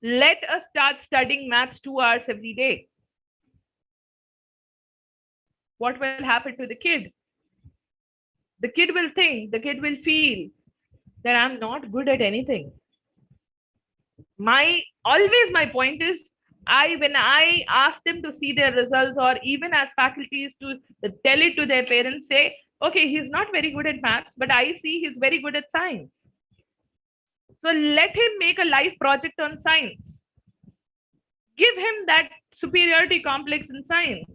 Let us start studying maths 2 hours every day. What will happen to the kid? The kid will think, the kid will feel that I'm not good at anything. My point is, when I ask them to see their results, or even as faculties to tell it to their parents, say, okay, he's not very good at maths, but I see he's very good at science. So let him make a life project on science. Give him that superiority complex in science.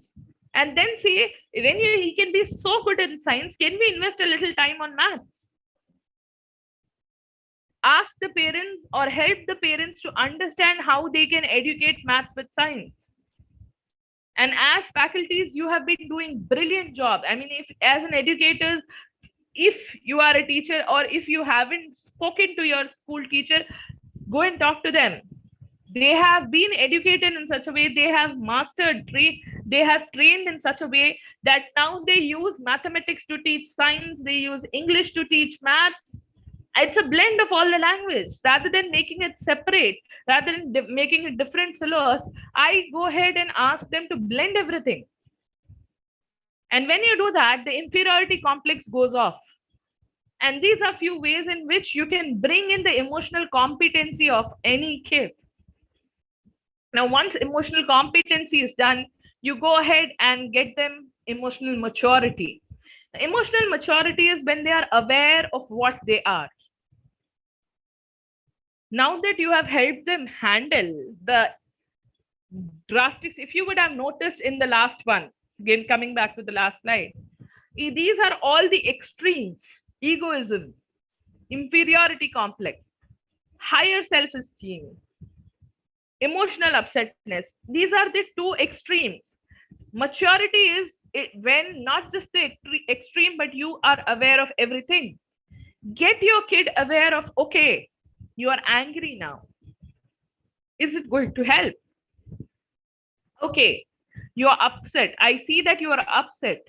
And then say, when he can be so good in science, can we invest a little time on maths? Ask the parents or help the parents to understand how they can educate maths with science. And as faculties, you have been doing brilliant job. I mean, if as an educator, if you are a teacher, or if you haven't spoken to your school teacher, go and talk to them. They have been educated in such a way, they have mastered, they have trained in such a way that now they use mathematics to teach science, they use English to teach maths. It's a blend of all the language. Rather than making it separate, rather than making it different syllabus, I go ahead and ask them to blend everything. And when you do that, the inferiority complex goes off. And these are few ways in which you can bring in the emotional competency of any kid. Now, once emotional competency is done, you go ahead and get them emotional maturity. Emotional maturity is when they are aware of what they are. Now that you have helped them handle the drastics, if you would have noticed in the last one, again coming back to the last slide, these are all the extremes: egoism, inferiority complex, higher self-esteem, emotional upsetness. These are the two extremes. Maturity is when not just the extreme, but you are aware of everything. Get your kid aware of, okay, you are angry now. Is it going to help? Okay, you are upset. I see that you are upset.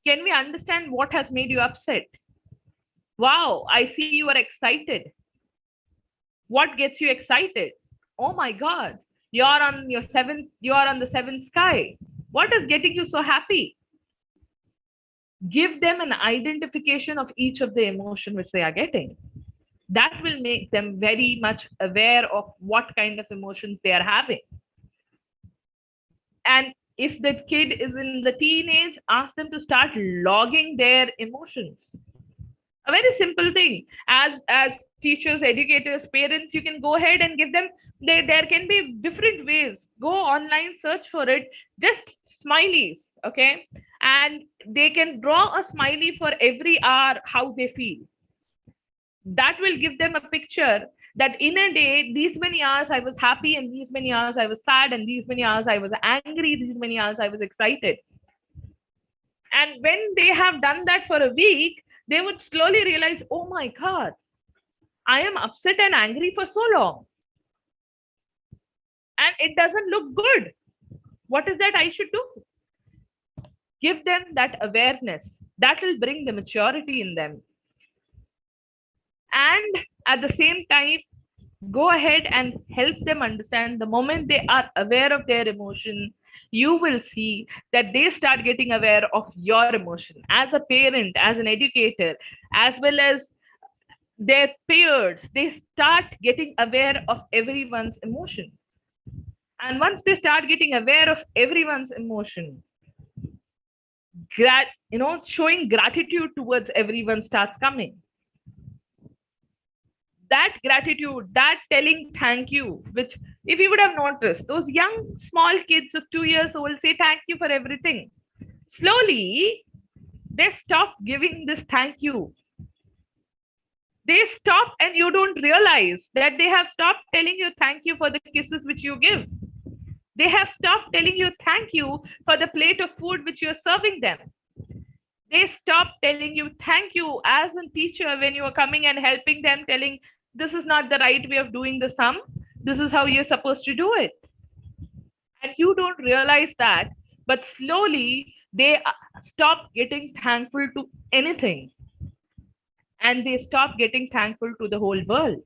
Can we understand what has made you upset? Wow, I see you are excited. What gets you excited? Oh my God, you are on the seventh sky. What is getting you so happy? Give them an identification of each of the emotion which they are getting. That will make them very much aware of what kind of emotions they are having. And if the kid is in the teenage, ask them to start logging their emotions. A very simple thing. As teachers, educators, parents, you can go ahead and give them, there can be different ways. Go online, search for it, just smileys, okay? And they can draw a smiley for every hour, how they feel. That will give them a picture that in a day, these many hours I was happy, and these many hours I was sad, and these many hours I was angry, these many hours I was excited. And when they have done that for a week, they would slowly realize, oh my God, I am upset and angry for so long. and it doesn't look good. What is that I should do? Give them that awareness. That will bring the maturity in them. And at the same time, go ahead and help them understand the moment they are aware of their emotion, you will see that they start getting aware of your emotion as a parent, as an educator, as well as their peers. They start getting aware of everyone's emotion. And once they start getting aware of everyone's emotion, showing gratitude towards everyone starts coming. That gratitude, that telling thank you, which if you would have noticed, those young small kids of 2 years old say thank you for everything. Slowly, they stop giving this thank you. They stop, and you don't realize that they have stopped telling you thank you for the kisses which you give. They have stopped telling you thank you for the plate of food which you're serving them. They stop telling you thank you as a teacher when you are coming and helping them, telling this is not the right way of doing the sum. This is how you're supposed to do it. And you don't realize that, but slowly they stop getting thankful to anything. And they stop getting thankful to the whole world.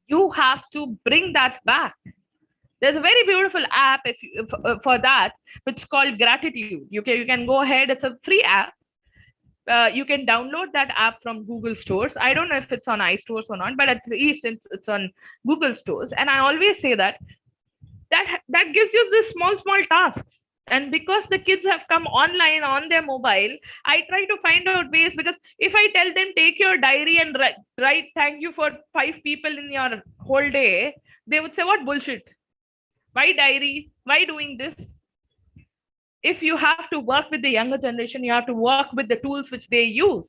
You have to bring that back. There's a very beautiful app for that, which is called Gratitude. You can go ahead. It's a free app. You can download that app from Google stores. I don't know if it's on iStores or not, but at least it's on Google stores. And I always say that gives you these small tasks. And because the kids have come online on their mobile, I try to find out ways, because if I tell them take your diary and write thank you for 5 people in your whole day, they would say, what bullshit? Why diary? Why doing this? If you have to work with the younger generation, you have to work with the tools which they use.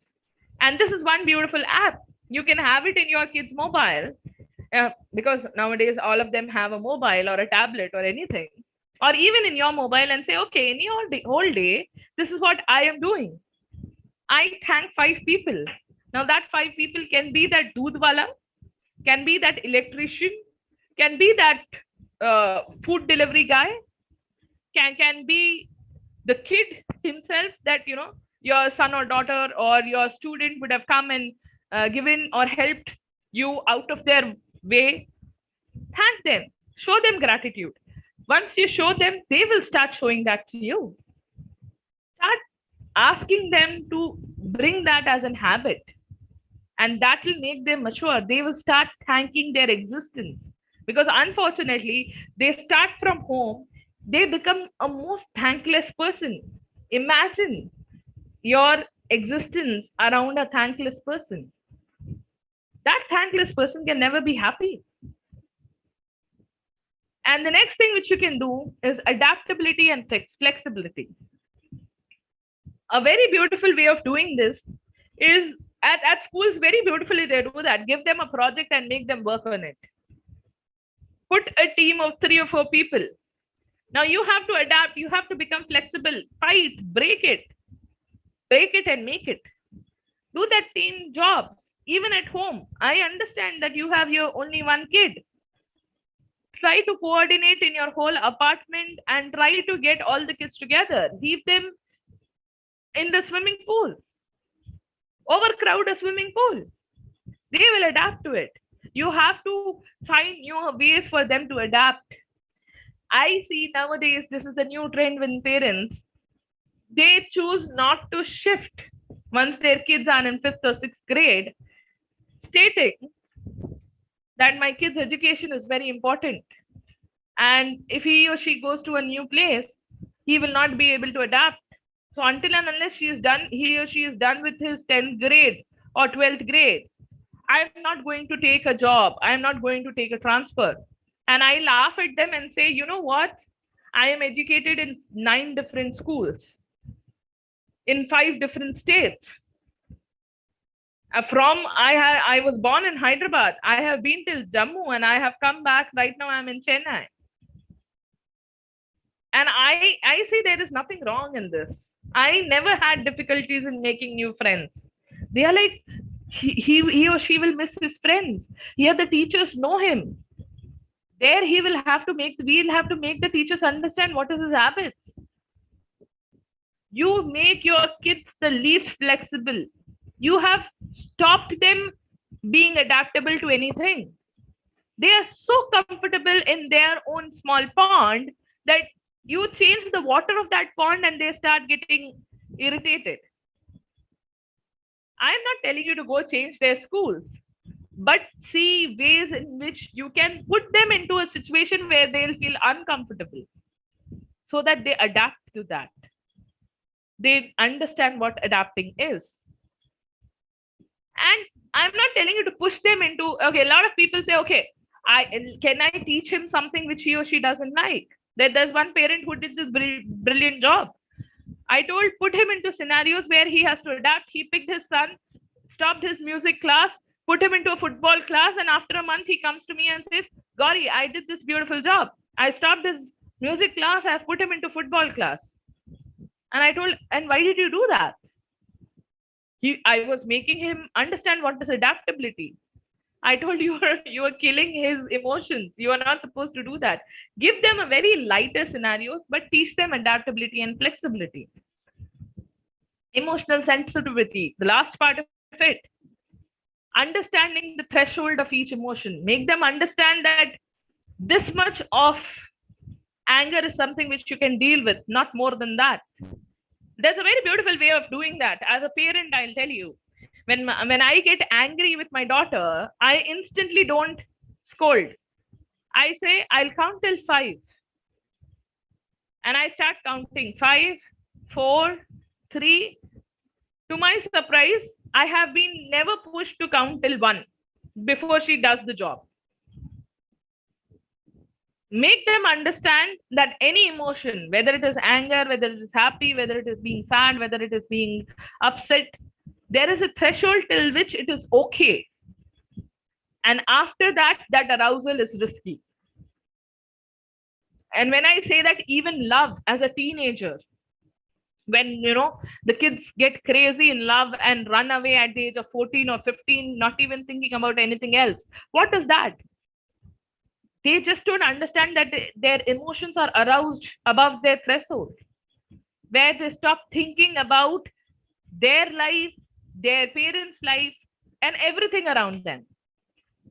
And this is one beautiful app. You can have it in your kids' mobile, because nowadays all of them have a mobile or a tablet or anything, or even in your mobile, and say, okay, in your whole day, this is what I am doing. I thank 5 people. Now that 5 people can be that doodwala, can be that electrician, can be that food delivery guy, can be the kid himself that your son or daughter or your student would have come and given or helped you out of their way. Thank them, show them gratitude. Once you show them, they will start showing that to you. Start asking them to bring that as an habit, and that will make them mature. They will start thanking their existence, because unfortunately they start from home. They become a most thankless person. Imagine your existence around a thankless person. That thankless person can never be happy. And the next thing which you can do is adaptability and flexibility. A very beautiful way of doing this is at schools, very beautifully they do that. Give them a project and make them work on it. Put a team of 3 or 4 people. Now you have to adapt, you have to become flexible, fight, break it and make it. Do that team jobs, even at home. I understand that you have your only one kid. Try to coordinate in your whole apartment and try to get all the kids together. Leave them in the swimming pool. Overcrowd a swimming pool. They will adapt to it. You have to find new ways for them to adapt. I see nowadays, this is the new trend with parents. They choose not to shift once their kids are in 5th or 6th grade, stating that my kid's education is very important. And if he or she goes to a new place, he will not be able to adapt. So until and unless he or she is done with his 10th grade or 12th grade, I'm not going to take a job. I'm not going to take a transfer. And I laugh at them and say, you know what? I am educated in 9 different schools, in 5 different states. I was born in Hyderabad. I have been till Jammu and I have come back. Right now I'm in Chennai. And I say there is nothing wrong in this. I never had difficulties in making new friends. They are like, he or she will miss his friends. Here the teachers know him. There we'll have to make the teachers understand what is his habits. You make your kids the least flexible. You have stopped them being adaptable to anything. They are so comfortable in their own small pond that you change the water of that pond and they start getting irritated. I'm not telling you to go change their schools, but see ways in which you can put them into a situation where they'll feel uncomfortable so that they adapt to that. They understand what adapting is. And I'm not telling you to push them into, okay, a lot of people say, okay, can I teach him something which he or she doesn't like? There's one parent who did this brilliant job. I told, put him into scenarios where he has to adapt. He picked his son, stopped his music class, put him into a football class, and after a month he comes to me and says, Gauri, I did this beautiful job. I stopped his music class, I've put him into football class. And I told, and why did you do that? I was making him understand what is adaptability. I told you are killing his emotions. You are not supposed to do that. Give them a very lighter scenarios, but teach them adaptability and flexibility. Emotional sensitivity, the last part of it. Understanding the threshold of each emotion. Make them understand that this much of anger is something which you can deal with, not more than that. There's a very beautiful way of doing that. As a parent, I'll tell you, when I get angry with my daughter, I instantly don't scold. I say, I'll count till 5. And I start counting 5, 4, 3. To my surprise, I have been never pushed to count till 1 before she does the job. Make them understand that any emotion, whether it is anger, whether it is happy, whether it is being sad, whether it is being upset, there is a threshold till which it is okay. And after that, that arousal is risky. And when I say that, even love as a teenager, when the kids get crazy in love and run away at the age of 14 or 15, not even thinking about anything else, what is that? They just don't understand that their emotions are aroused above their threshold, where they stop thinking about their life, their parents' life, and everything around them.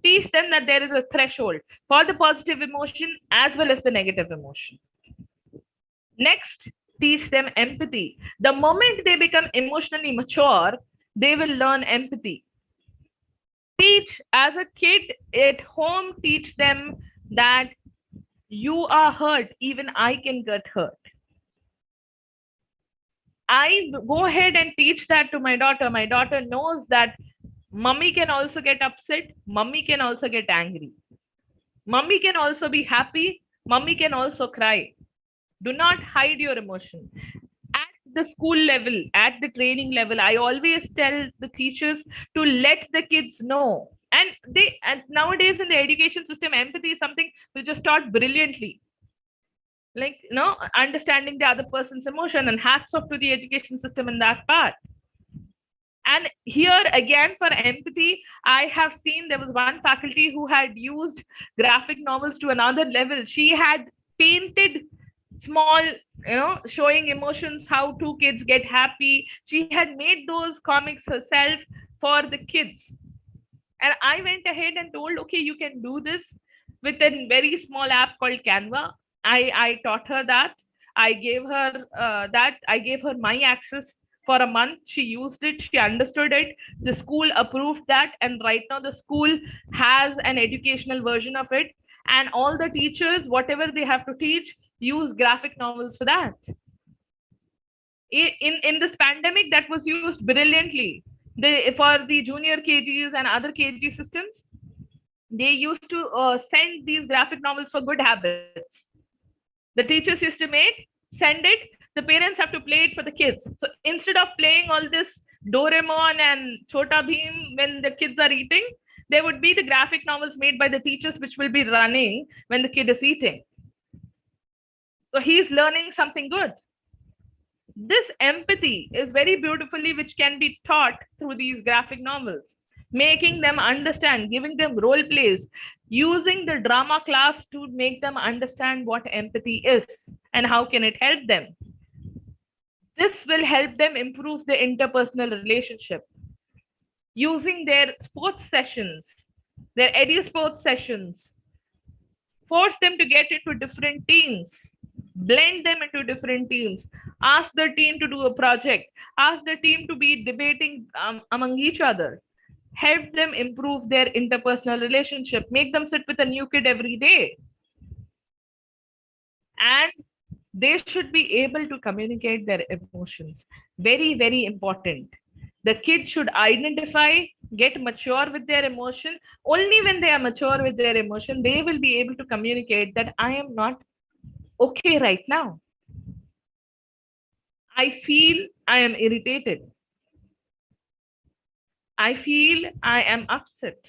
Teach them that there is a threshold for the positive emotion as well as the negative emotion. Next, teach them empathy. The moment they become emotionally mature, they will learn empathy. Teach as a kid at home, teach them that you are hurt, even I can get hurt. I go ahead and teach that to my daughter. My daughter knows that mummy can also get upset, mummy can also get angry, mummy can also be happy, mummy can also cry. Do not hide your emotion. At the school level, at the training level, I always tell the teachers to let the kids know. And nowadays in the education system, empathy is something which is taught brilliantly. Like, understanding the other person's emotion, and hats off to the education system in that part. And here again, for empathy, I have seen there was one faculty who had used graphic novels to another level. She had painted small, showing emotions, how 2 kids get happy. She had made those comics herself for the kids. And I went ahead and told, okay, you can do this with a very small app called Canva. I taught her that. I gave her I gave her my access for a month. She used it. She understood it. The school approved that. And right now the school has an educational version of it. And all the teachers, whatever they have to teach, use graphic novels for that. In this pandemic, that was used brilliantly. For the junior KGs and other KG systems, they used to send these graphic novels for good habits. The teachers used to send it. The parents have to play it for the kids. So instead of playing all this Doraemon and Chota Bheem when the kids are eating, there would be the graphic novels made by the teachers, which will be running when the kid is eating. So he's learning something good. This empathy is very beautifully, which can be taught through these graphic novels. making them understand, giving them role plays, using the drama class to make them understand what empathy is and how can it help them. This will help them improve their interpersonal relationship. Using their sports sessions, their edu sports sessions, force them to get into different teams, blend them into different teams, ask the team to do a project, ask the team to be debating among each other, help them improve their interpersonal relationship, make them sit with a new kid every day. And they should be able to communicate their emotions. Very, very important. The kid should identify, get mature with their emotion. Only when they are mature with their emotion, they will be able to communicate that I am not okay right now. I feel I am irritated. I feel I am upset.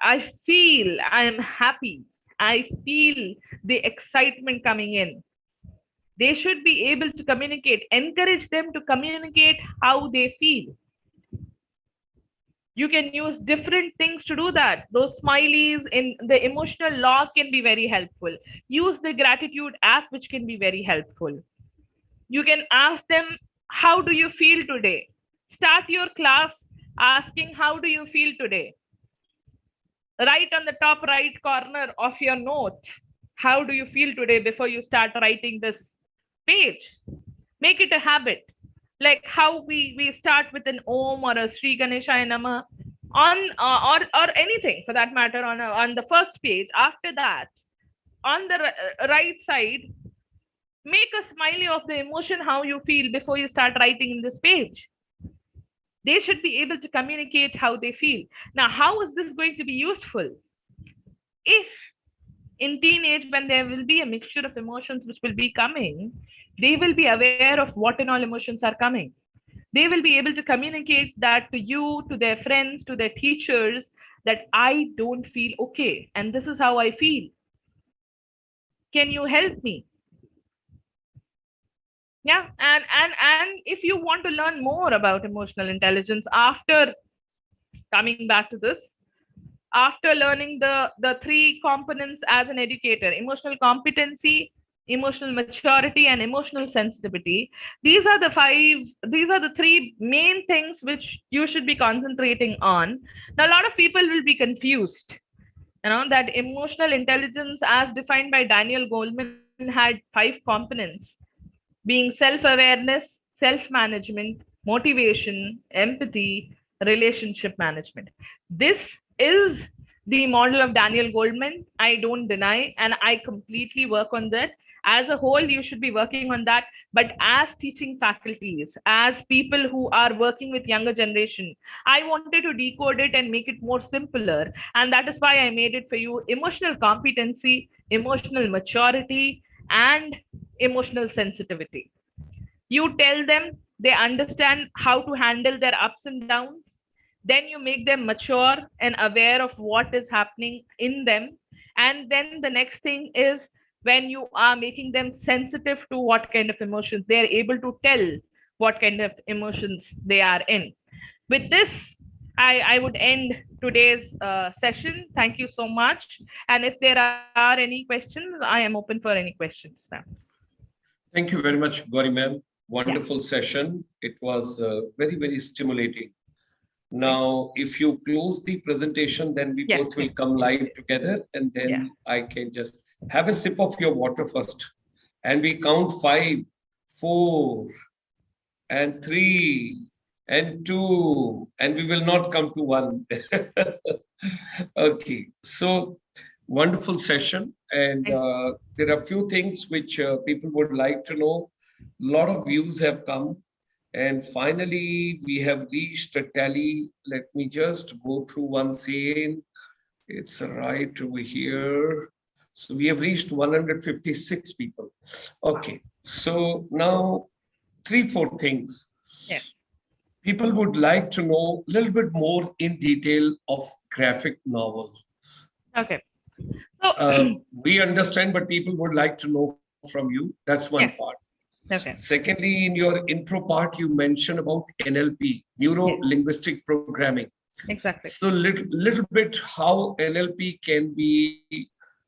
I feel I am happy. I feel the excitement coming in. They should be able to communicate, encourage them to communicate how they feel. You can use different things to do that. Those smileys in the emotional log can be very helpful. Use the gratitude app, which can be very helpful. You can ask them, how do you feel today? Start your class asking, how do you feel today? Write on the top right corner of your note, how do you feel today before you start writing this page? Make it a habit. Like how we start with an Om or a Sri Ganeshaya Nama on or anything for that matter on the first page. After that, on the right side, make a smiley of the emotion how you feel before you start writing in this page. They should be able to communicate how they feel. Now, how is this going to be useful? If in teenage, when there will be a mixture of emotions which will be coming, they will be aware of what and all emotions are coming. They will be able to communicate that to you, to their friends, to their teachers, that I don't feel okay and this is how I feel. Can you help me? Yeah, and if you want to learn more about emotional intelligence after coming back to this, after learning the three components as an educator, emotional competency, emotional maturity, and emotional sensitivity, these are the three main things which you should be concentrating on. Now, a lot of people will be confused, that emotional intelligence as defined by Daniel Goleman had 5 components, being self-awareness, self-management, motivation, empathy, relationship management. This is the model of Daniel Goleman. I don't deny, and I completely work on that. As a whole, you should be working on that. But as teaching faculties, as people who are working with younger generation, I wanted to decode it and make it more simpler. And that is why I made it for you: emotional competency, emotional maturity, and emotional sensitivity. You tell them, they understand how to handle their ups and downs. Then you make them mature and aware of what is happening in them. And then the next thing is, when you are making them sensitive to what kind of emotions, they are able to tell what kind of emotions they are in. With this, I would end today's session. Thank you so much. And if there are any questions, I am open for any questions now. Thank you very much, Gauri ma'am. Wonderful session. It was very, very stimulating. Now, if you close the presentation, then we both will come live together, and then I can just have a sip of your water first. And we count 5, 4, and 3, and 2, and we will not come to 1. Okay, so wonderful session. And there are a few things which people would like to know. A lot of views have come. And finally, we have reached a tally. Let me just go through once again. It's right over here. So we have reached 156 people. Okay, so now 3-4 things. Yes. People would like to know a little bit more in detail of graphic novel. Okay. So we understand, but people would like to know from you. That's one part. Okay. Secondly, in your intro part, you mentioned about NLP, neuro-linguistic programming. Exactly. So little bit how NLP can be,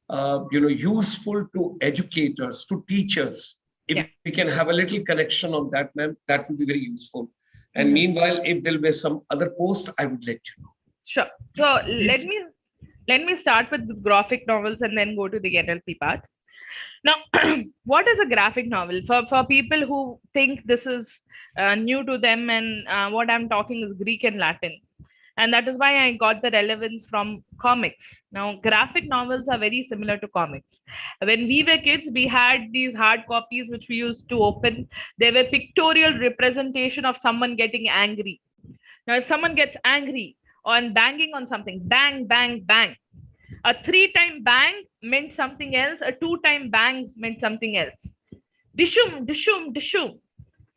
useful to educators, to teachers. If we can have a little connection on that, ma'am, that would be very useful. And meanwhile, if there will be some other post, I would let you know. Sure. So let me start with the graphic novels and then go to the NLP part. Now, what is a graphic novel? For people who think this is new to them, and what I'm talking is Greek and Latin. And that is why I got the relevance from comics. Now, graphic novels are very similar to comics. When we were kids, we had these hard copies which we used to open. They were pictorial representation of someone getting angry. Now, if someone gets angry on banging on something, bang, bang, bang. A 3-time bang meant something else. A 2-time bang meant something else. Dishum, dishum, dishum.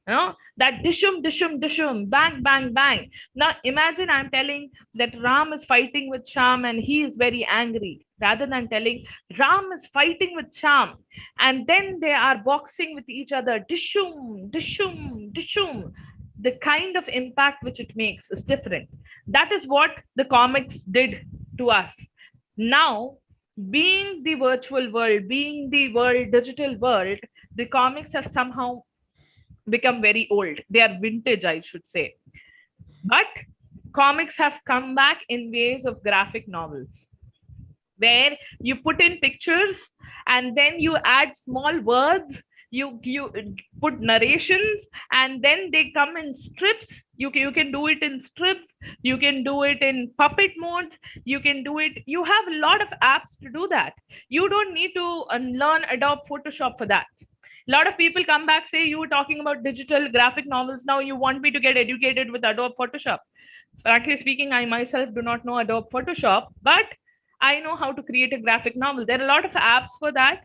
That dishum, dishum, dishum, bang, bang, bang. Now imagine I'm telling that Ram is fighting with Sham and he is very angry, rather than telling Ram is fighting with Sham and then they are boxing with each other. Dishum, dishum, dishum. The kind of impact which it makes is different. That is what the comics did to us. Now, being the virtual world, being the digital world, the comics have somehow become very old. They are vintage, I should say. But comics have come back in ways of graphic novels, where you put in pictures and then you add small words, you put narrations, and then they come in strips. You can do it in strips, you can do it in puppet modes, you can do it. You have a lot of apps to do that. You don't need to learn Adobe Photoshop for that. A lot of people come back, say, you were talking about digital graphic novels, now you want me to get educated with Adobe Photoshop. Frankly speaking, I myself do not know Adobe Photoshop, but I know how to create a graphic novel. There are a lot of apps for that.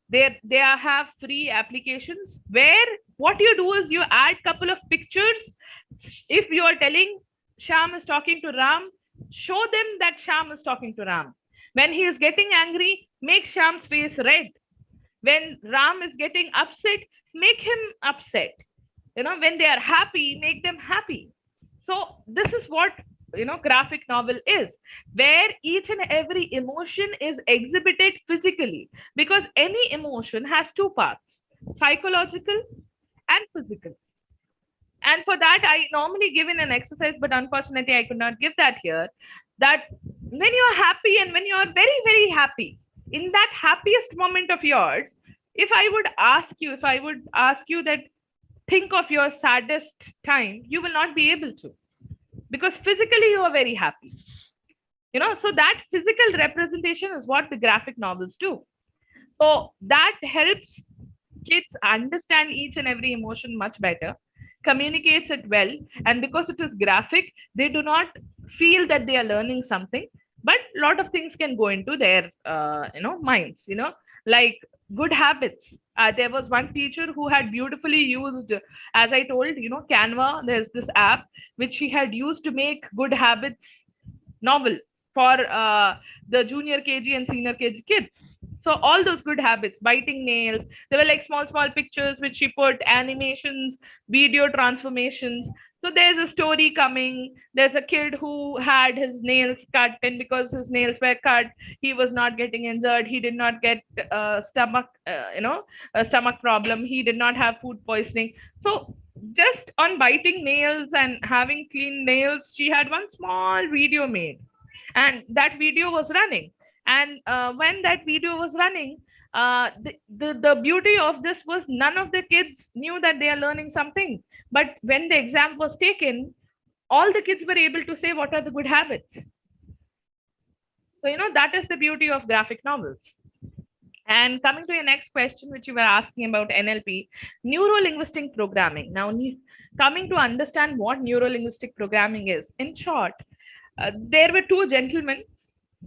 They have free applications where what you do is you add couple of pictures. If you are telling Sham is talking to Ram, show them that Sham is talking to Ram. When he is getting angry, make Sham's face red. When Ram is getting upset, make him upset. When they are happy, make them happy. So this is what graphic novel is, where each and every emotion is exhibited physically, because any emotion has two parts, psychological and physical. And for that, I normally give in an exercise, but unfortunately I could not give that here, that when you are happy and when you are very, very happy, in that happiest moment of yours, if I would ask you that think of your saddest time, you will not be able to, because physically you are very happy. So that physical representation is what the graphic novels do. So that helps kids understand each and every emotion much better, communicates it well, and because it is graphic, they do not feel that they are learning something, but a lot of things can go into their minds, like good habits. There was one teacher who had beautifully used, as I told, Canva. There's this app which she had used to make good habits novel for the junior KG and senior KG kids. So all those good habits, biting nails, they were like small pictures which she put, animations, video transformations. So there's a story coming. There's a kid who had his nails cut, and because his nails were cut, he was not getting injured. He did not get a stomach problem. He did not have food poisoning. So just on biting nails and having clean nails, she had one small video made, and that video was running. And when that video was running, the beauty of this was none of the kids knew that they are learning something. But when the exam was taken, all the kids were able to say what are the good habits. So, that is the beauty of graphic novels. And coming to your next question, which you were asking about NLP, neuro-linguistic programming. Now, coming to understand what neuro-linguistic programming is, in short, there were two gentlemen.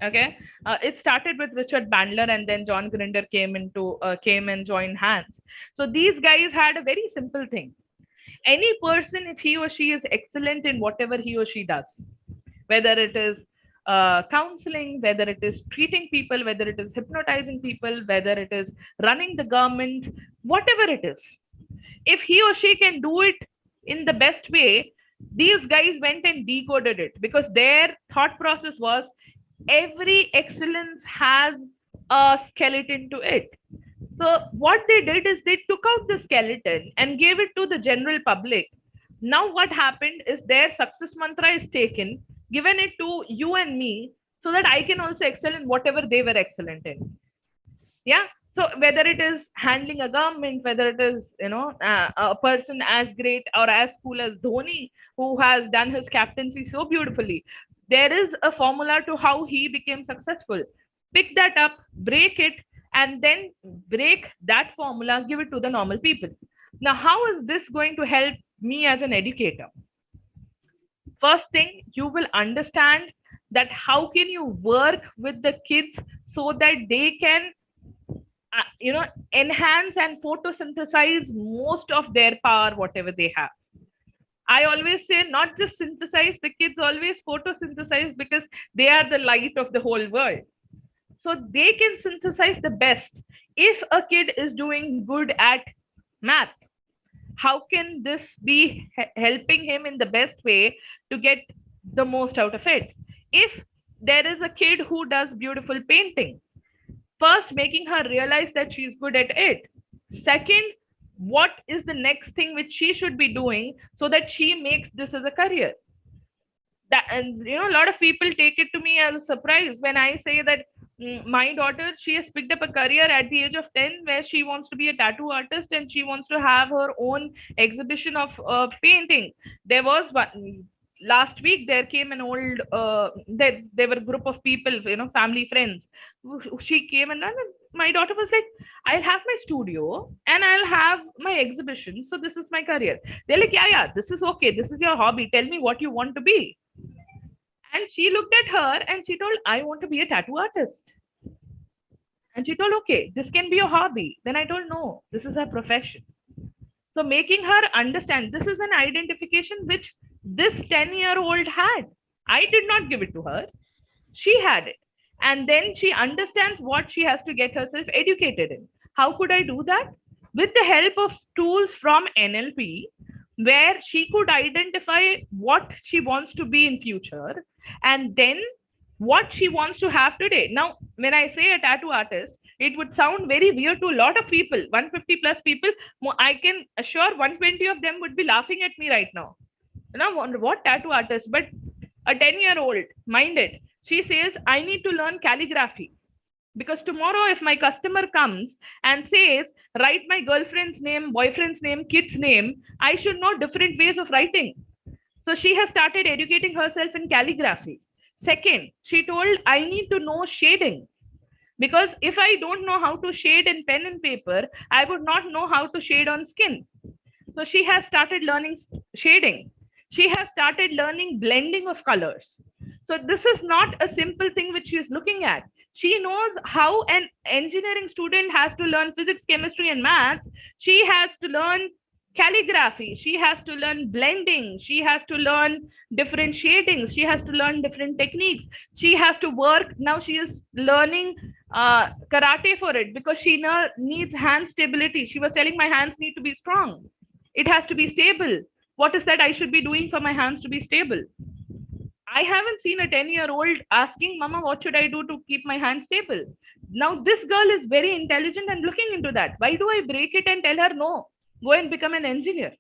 Okay, it started with Richard Bandler, and then John Grinder came and joined hands. So these guys had a very simple thing. Any person, if he or she is excellent in whatever he or she does, whether it is counseling, whether it is treating people, whether it is hypnotizing people, whether it is running the government, whatever it is, if he or she can do it in the best way, these guys went and decoded it, because their thought process was every excellence has a skeleton to it. So what they did is they took out the skeleton and gave it to the general public. Now what happened is their success mantra is taken, given it to you and me, so that I can also excel in whatever they were excellent in. Yeah. So whether it is handling a government, whether it is, a person as great or as cool as Dhoni, who has done his captaincy so beautifully, there is a formula to how he became successful. Pick that up, break it, and then break that formula, give it to the normal people. Now, how is this going to help me as an educator? First thing, you will understand that how can you work with the kids so that they can enhance and photosynthesize most of their power, whatever they have. I always say, not just synthesize, the kids always photosynthesize, because they are the light of the whole world. So they can synthesize the best. If a kid is doing good at math, how can this be helping him in the best way to get the most out of it? If there is a kid who does beautiful painting, first, making her realize that she is good at it. Second, what is the next thing which she should be doing so that she makes this as a career? That, and a lot of people take it to me as a surprise when I say that my daughter, she has picked up a career at the age of 10 where she wants to be a tattoo artist and she wants to have her own exhibition of painting. There was one last week, there came an old there were a group of people, family friends. She came and my daughter was like, I'll have my studio and I'll have my exhibition, so this is my career. They're like, yeah, this is okay, this is your hobby, tell me what you want to be. And she looked at her and she told, I want to be a tattoo artist. And she told, okay, this can be your hobby. Then I told, no, this is her profession. So making her understand, this is an identification which this 10-year-old had. I did not give it to her. She had it. And then she understands what she has to get herself educated in. How could I do that? With the help of tools from NLP, where she could identify what she wants to be in future and then what she wants to have today. Now, when I say a tattoo artist, it would sound very weird to a lot of people, 150 plus people. I can assure 120 of them would be laughing at me right now. What tattoo artist? But a 10-year-old, mind it, she says, I need to learn calligraphy. Because tomorrow, if my customer comes and says, write my girlfriend's name, boyfriend's name, kid's name, I should know different ways of writing. So she has started educating herself in calligraphy. Second, she told, I need to know shading. Because if I don't know how to shade in pen and paper, I would not know how to shade on skin. So she has started learning shading. She has started learning blending of colors. So this is not a simple thing which she is looking at. She knows how an engineering student has to learn physics, chemistry, and maths. She has to learn calligraphy. She has to learn blending. She has to learn different shadings. She has to learn different techniques. She has to work. Now she is learning karate for it, because she needs hand stability. She was telling, my hands need to be strong. It has to be stable. What is that I should be doing for my hands to be stable? I haven't seen a 10-year-old asking, Mama, what should I do to keep my hands stable? Now, this girl is very intelligent and looking into that. Why do I break it and tell her, no, go and become an engineer?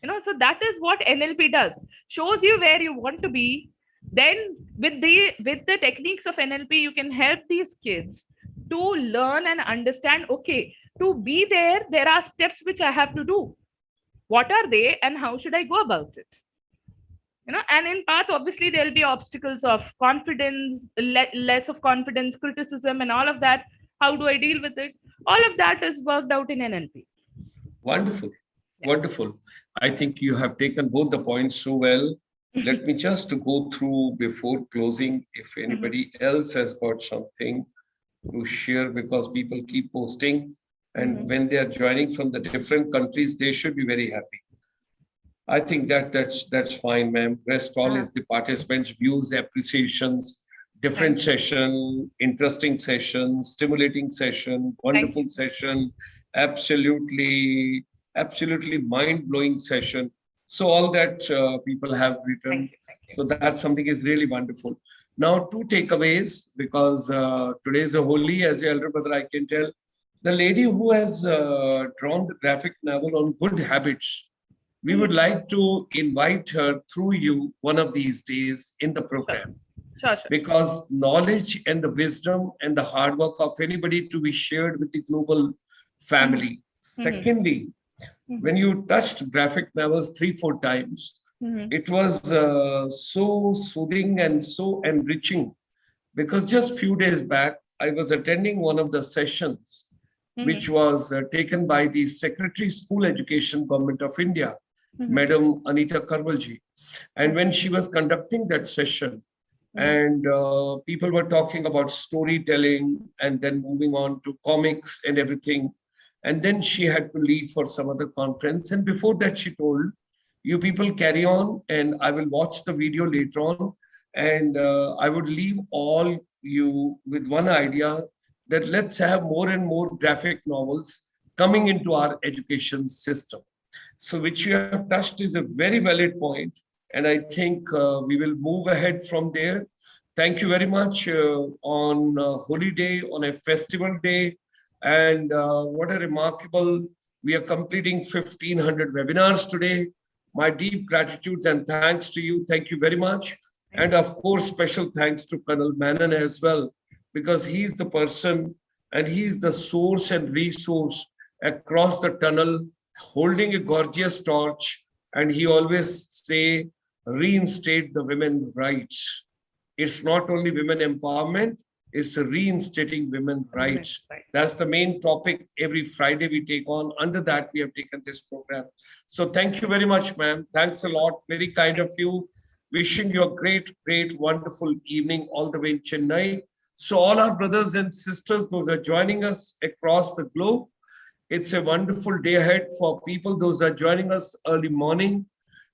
So that is what NLP does. Shows you where you want to be. Then with the techniques of NLP, you can help these kids to learn and understand, okay, to be there are steps which I have to do. What are they and how should I go about it? And in path, obviously, there'll be obstacles of confidence, less of confidence, criticism, and all of that. How do I deal with it? All of that is worked out in NLP. Wonderful. Yeah. Wonderful. I think you have taken both the points so well. Let me just go through before closing. If anybody else has got something to share, because people keep posting, and when they are joining from the different countries, they should be very happy. I think that's fine, ma'am. Rest all is the participants' views, appreciations, different session, interesting session, stimulating session, wonderful session. Absolutely Absolutely mind-blowing session. So all that people have written. Thank you. So that something is really wonderful. Now, two takeaways, because today is a holy, as your elder brother, I can tell. The lady who has drawn the graphic novel on good habits, we would like to invite her through you one of these days in the program. Sure. Because knowledge and the wisdom and the hard work of anybody to be shared with the global family. Secondly, when you touched graphic novels 3-4 times, it was so soothing and so enriching, because just few days back, I was attending one of the sessions, which was taken by the Secretary School Education Government of India, Madam Anita Karwalji. And when she was conducting that session, and people were talking about storytelling and then moving on to comics and everything. And then she had to leave for some other conference. And before that, she told, you people carry on and I will watch the video later on. And I would leave all you with one idea, that let's have more and more graphic novels coming into our education system. So which you have touched is a very valid point. And I think we will move ahead from there. Thank you very much on Holy Day, on a festival day. And what a remarkable, we are completing 1,500 webinars today. My deep gratitude and thanks to you. Thank you very much. And of course, special thanks to Colonel Manon as well, because he's the person and he's the source and resource across the tunnel, holding a gorgeous torch. And he always say, reinstate the women's rights. It's not only women empowerment, it's reinstating women's rights. That's the main topic every Friday we take on. Under that, we have taken this program. So thank you very much, ma'am. Thanks a lot. Very kind of you. Wishing you a great, wonderful evening all the way in Chennai. So all our brothers and sisters, those are joining us across the globe, it's a wonderful day ahead for people. Those are joining us early morning.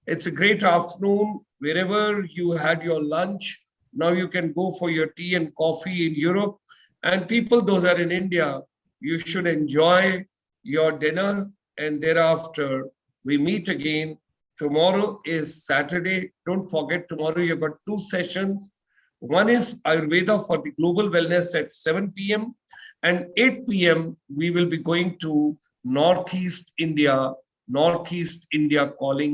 It's a great afternoon. Wherever you had your lunch, now you can go for your tea and coffee in Europe. And people, those are in India, you should enjoy your dinner. And thereafter, we meet again. Tomorrow is Saturday. Don't forget, tomorrow you've got 2 sessions. One is Ayurveda for the global wellness at 7 p.m. and 8 p.m. we will be going to Northeast India calling